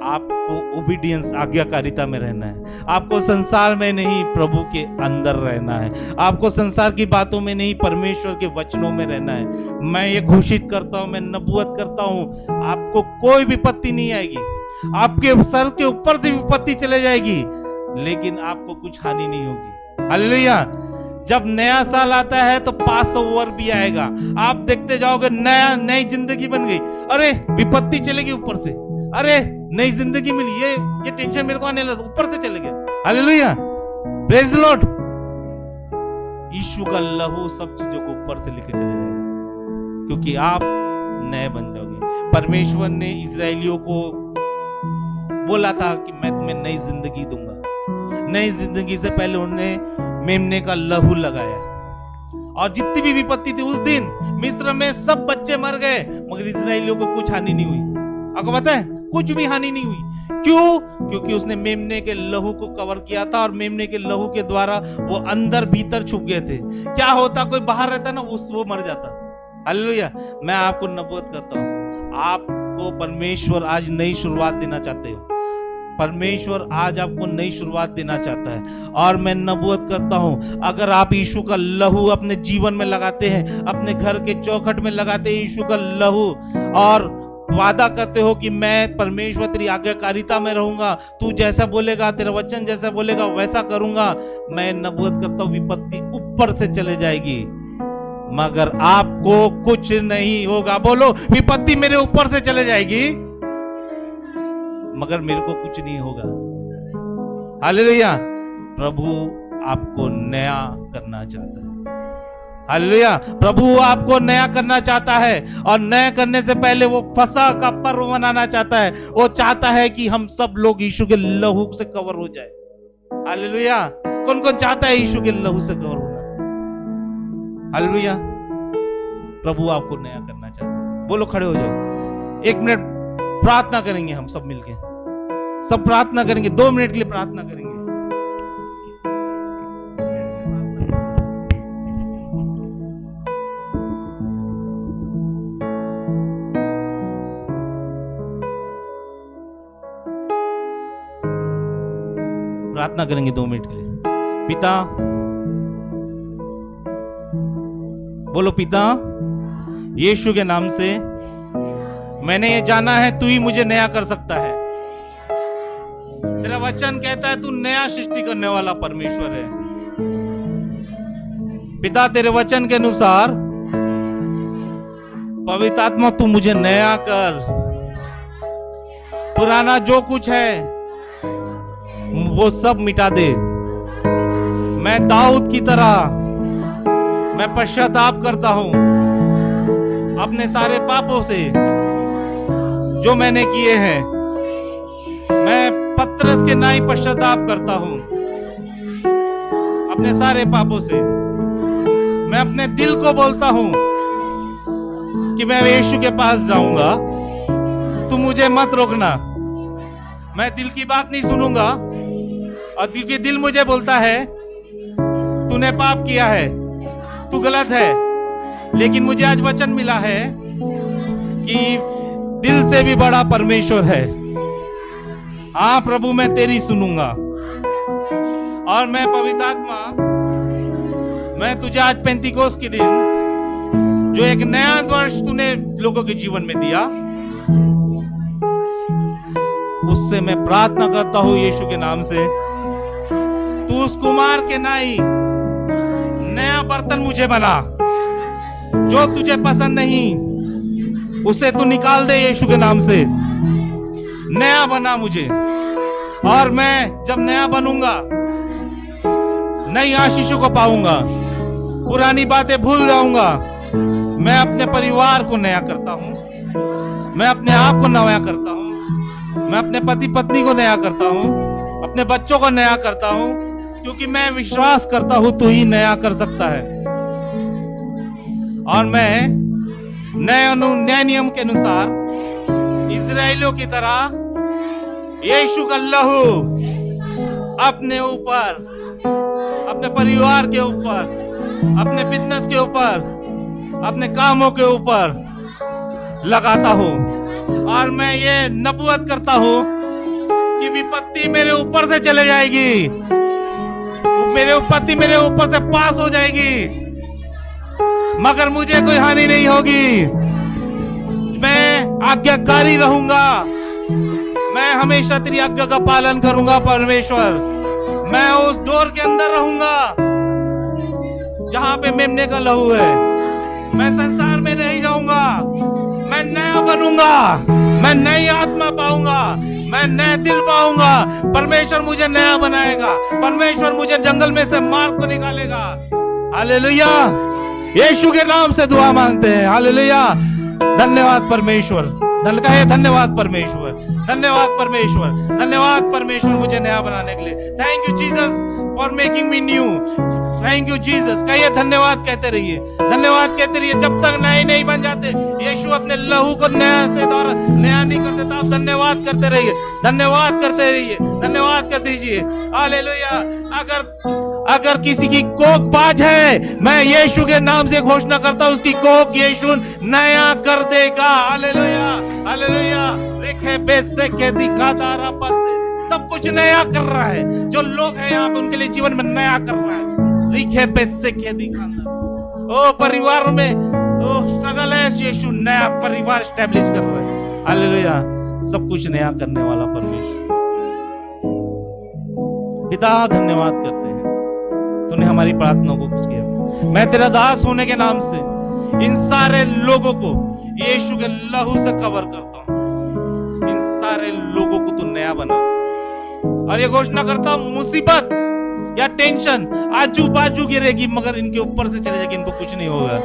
आपको ओबीडियंस, आज्ञाकारिता में रहना है। आपको संसार में नहीं, प्रभु के अंदर रहना है। आपको संसार की बातों में नहीं, परमेश्वर के वचनों में रहना है। मैं ये घोषित करता हूं, मैं नबूवत करता हूं, आपको कोई विपत्ति नहीं आएगी। आपके सर के ऊपर से विपत्ति चले जाएगी लेकिन आपको कुछ हानि नहीं होगी। हालेलुया। जब नया साल आता है तो पास ओवर भी आएगा, आप देखते जाओगे नई जिंदगी बन गई। अरे विपत्ति चलेगी ऊपर से, अरे नई जिंदगी मिली, ये टेंशन मेरे को आने लगा, ऊपर से चले गए। Hallelujah. Praise the Lord. Yeshu का लहू सब चीजों को ऊपर से लेके चले जाएगा, क्योंकि आप नए बन जाओगे। परमेश्वर ने इजरायलियों को बोला था कि मैं तुम्हें नई जिंदगी दूंगा। नई जिंदगी से पहले उन्होंने मेमने का लहू लगाया, और जितनी भी विपत्ति थी उस दिन मिस्र में सब बच्चे मर गए मगर इजरायलियों को कुछ हानि नहीं हुई। आपको पता है, कुछ भी हानि नहीं हुई। क्यों? क्योंकि उसने मेमने के लहू को कवर किया था, और मेमने के लहू के द्वारा वो अंदर भीतर छुप गए थे। क्या होता, कोई बाहर रहता ना, वो मर जाता। हालेलुया। मैं आपको नबूवत करता हूं, आपको परमेश्वर आज नई शुरुआत देना चाहते हो। परमेश्वर आज आपको नई शुरुआत देना चाहता है, और मैं नबूवत करता हूं, अगर आप यीशु का लहू अपने जीवन में लगाते हैं, अपने घर के चौखट में लगाते हैं यीशु का लहू, और वादा करते हो कि मैं परमेश्वर तेरी आज्ञाकारिता में रहूंगा, तू जैसा बोलेगा, तेरा वचन जैसा बोलेगा वैसा करूंगा, मैं नबूवत करता हूं विपत्ति ऊपर से चले जाएगी मगर आपको कुछ नहीं होगा। बोलो, विपत्ति मेरे ऊपर से चले जाएगी मगर मेरे को कुछ नहीं होगा। हालेलुया। प्रभु आपको नया करना चाहता है। हालेलुया। प्रभु आपको नया करना चाहता है, और नया करने से पहले वो फसह का पर्व मनाना चाहता है। वो चाहता है कि हम सब लोग यीशु के लहू से कवर हो जाए। हालेलुया। कौन कौन चाहता है यीशु के लहू से कवर होना? हालेलुया। प्रभु आपको नया करना चाहता है। बोलो, खड़े हो जाओ, 1 मिनट प्रार्थना करेंगे हम सब मिलके, सब प्रार्थना करेंगे, 2 मिनट के लिए प्रार्थना करेंगे। प्रार्थना करेंगे 2 मिनट के लिए। पिता, बोलो, पिता यीशु के नाम से मैंने ये जाना है तू ही मुझे नया कर सकता है। तेरा वचन कहता है तू नया सृष्टि करने वाला परमेश्वर है। पिता, तेरे वचन के अनुसार पवित्र आत्मा तू मुझे नया कर, पुराना जो कुछ है वो सब मिटा दे। मैं दाऊद की तरह मैं पश्चाताप करता हूं अपने सारे पापों से जो मैंने किए हैं। मैं पतरस के नाई पश्चाताप करता हूं अपने सारे पापों से। मैं अपने दिल को बोलता हूं कि मैं यीशु के पास जाऊंगा, तू मुझे मत रोकना। मैं दिल की बात नहीं सुनूंगा, और क्योंकि दिल मुझे बोलता है तूने पाप किया है, तू गलत है, लेकिन मुझे आज वचन मिला है कि दिल से भी बड़ा परमेश्वर है। हाँ प्रभु, मैं तेरी सुनूंगा। और मैं पवित्र आत्मा, मैं तुझे आज पेंतिकोस के दिन जो एक नया वर्ष तूने लोगों के जीवन में दिया, उससे मैं प्रार्थना करता हूं यीशु के नाम से, तू उस कुमार के नाई नया बर्तन मुझे बना। जो तुझे पसंद नहीं उसे तू निकाल दे यीशु के नाम से। नया बना मुझे, और मैं जब नया बनूंगा नई आशीषों को पाऊंगा, पुरानी बातें भूल जाऊंगा। मैं अपने परिवार को नया करता हूं, मैं अपने आप को नया करता हूं, मैं अपने पति पत्नी को नया करता हूं, अपने बच्चों को नया करता हूं, क्योंकि मैं विश्वास करता हूं तू ही नया कर सकता है। और मैं नए नियम के अनुसार इजराइलियों की तरह यीशु का लहू अपने ऊपर, अपने परिवार के ऊपर, अपने बिजनेस के ऊपर, अपने कामों के ऊपर लगाता हूं। और मैं ये नबूवत करता हूं कि विपत्ति मेरे ऊपर से चले जाएगी, मेरे विपत्ति मेरे ऊपर से पास हो जाएगी, मगर मुझे कोई हानि नहीं होगी। मैं आज्ञाकारी रहूंगा, मैं हमेशा तेरी आज्ञा का पालन करूंगा परमेश्वर। मैं उस डोर के अंदर रहूंगा जहां पे मेमने का लहू है। मैं संसार में नहीं जाऊंगा, मैं नया बनूंगा, मैं नई आत्मा पाऊंगा, मैं नया दिल पाऊंगा। परमेश्वर मुझे नया बनाएगा, परमेश्वर मुझे जंगल में से मार्ग को निकालेगा। हालेलुया, यीशु के नाम से दुआ मांगते हैं। हालेलुया, धन्यवाद परमेश्वर। धन्यवाद परमेश्वर, धन्यवाद परमेश्वर, धन्यवाद परमेश्वर मुझे नया बनाने के लिए। Thank you Jesus for making me new. Thank you Jesus. कहिए धन्यवाद कहते रहिए, धन्यवाद कहते रहिए। जब तक नए नहीं बन जाते, यीशु अपने लहू को नया से द्वारा नया नहीं कर देता। आप धन्यवाद करते रहिए, धन्यवाद करते रहिए, धन्यवाद कर दीजिए। हालेलुया। अगर किसी की कोख बाज है, मैं यीशु के नाम से घोषणा करता हूं उसकी कोख यीशु नया कर देगा। Hallelujah, hallelujah. रेखे बेसे के दिखादारा बस सब कुछ नया कर रहा है। जो लोग हैं यहाँ पे उनके लिए जीवन में नया कर रहा है। रेखे बेसे के दिखादा। ओ परिवार में ओ स्ट्रगल है, यीशु नया परिवार एस्टेब्लिश कर रहा है। हालेलुया। सब कुछ नया करने वाला परमेश्वर। पिता धन्यवाद करते हैं, तूने हमारी प्रार्थना को कुछ किया। मैं तेरा दास होने के नाम से इन सारे लोगों को यीशु के लहू से कवर करता हूं। इन सारे लोगों को तू नया बना। और ये घोषणा करता हूं, मुसीबत या टेंशन आजू बाजू गिरेगी मगर इनके ऊपर से चले जाएगी, इनको कुछ नहीं होगा।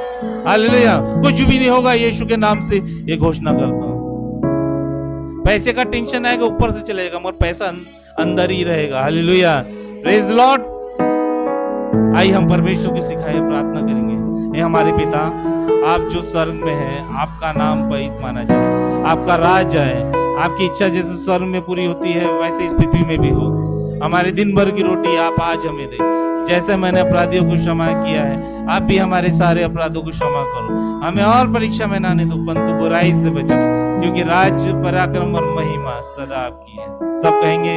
हालेलुया, कुछ भी नहीं होगा। यीशु के नाम से ये घोषणा करता हूं। पैसे का टेंशन आएगा, ऊपर से चलेगा, मगर पैसा अंदर ही रहेगा। Hallelujah, praise Lord. आइए हम परमेश्वर की सिखाए प्रार्थना करेंगे। हे हमारे पिता, आप जो स्वर्ग में हैं, आपका नाम पवित्र माना जाए, आपका राज्य है, आपकी इच्छा जैसे स्वर्ग में पूरी होती है वैसे इस पृथ्वी में भी हो। हमारे दिन भर की रोटी आप आज हमें दे। जैसे मैंने अपराधियों को क्षमा किया है, आप भी हमारे सारे अपराधों को क्षमा करो। हमें और परीक्षा में ना आने दो, परंतु बुराई से बचाओ, क्योंकि राज्य, पराक्रम और महिमा सदा आपकी है। सब कहेंगे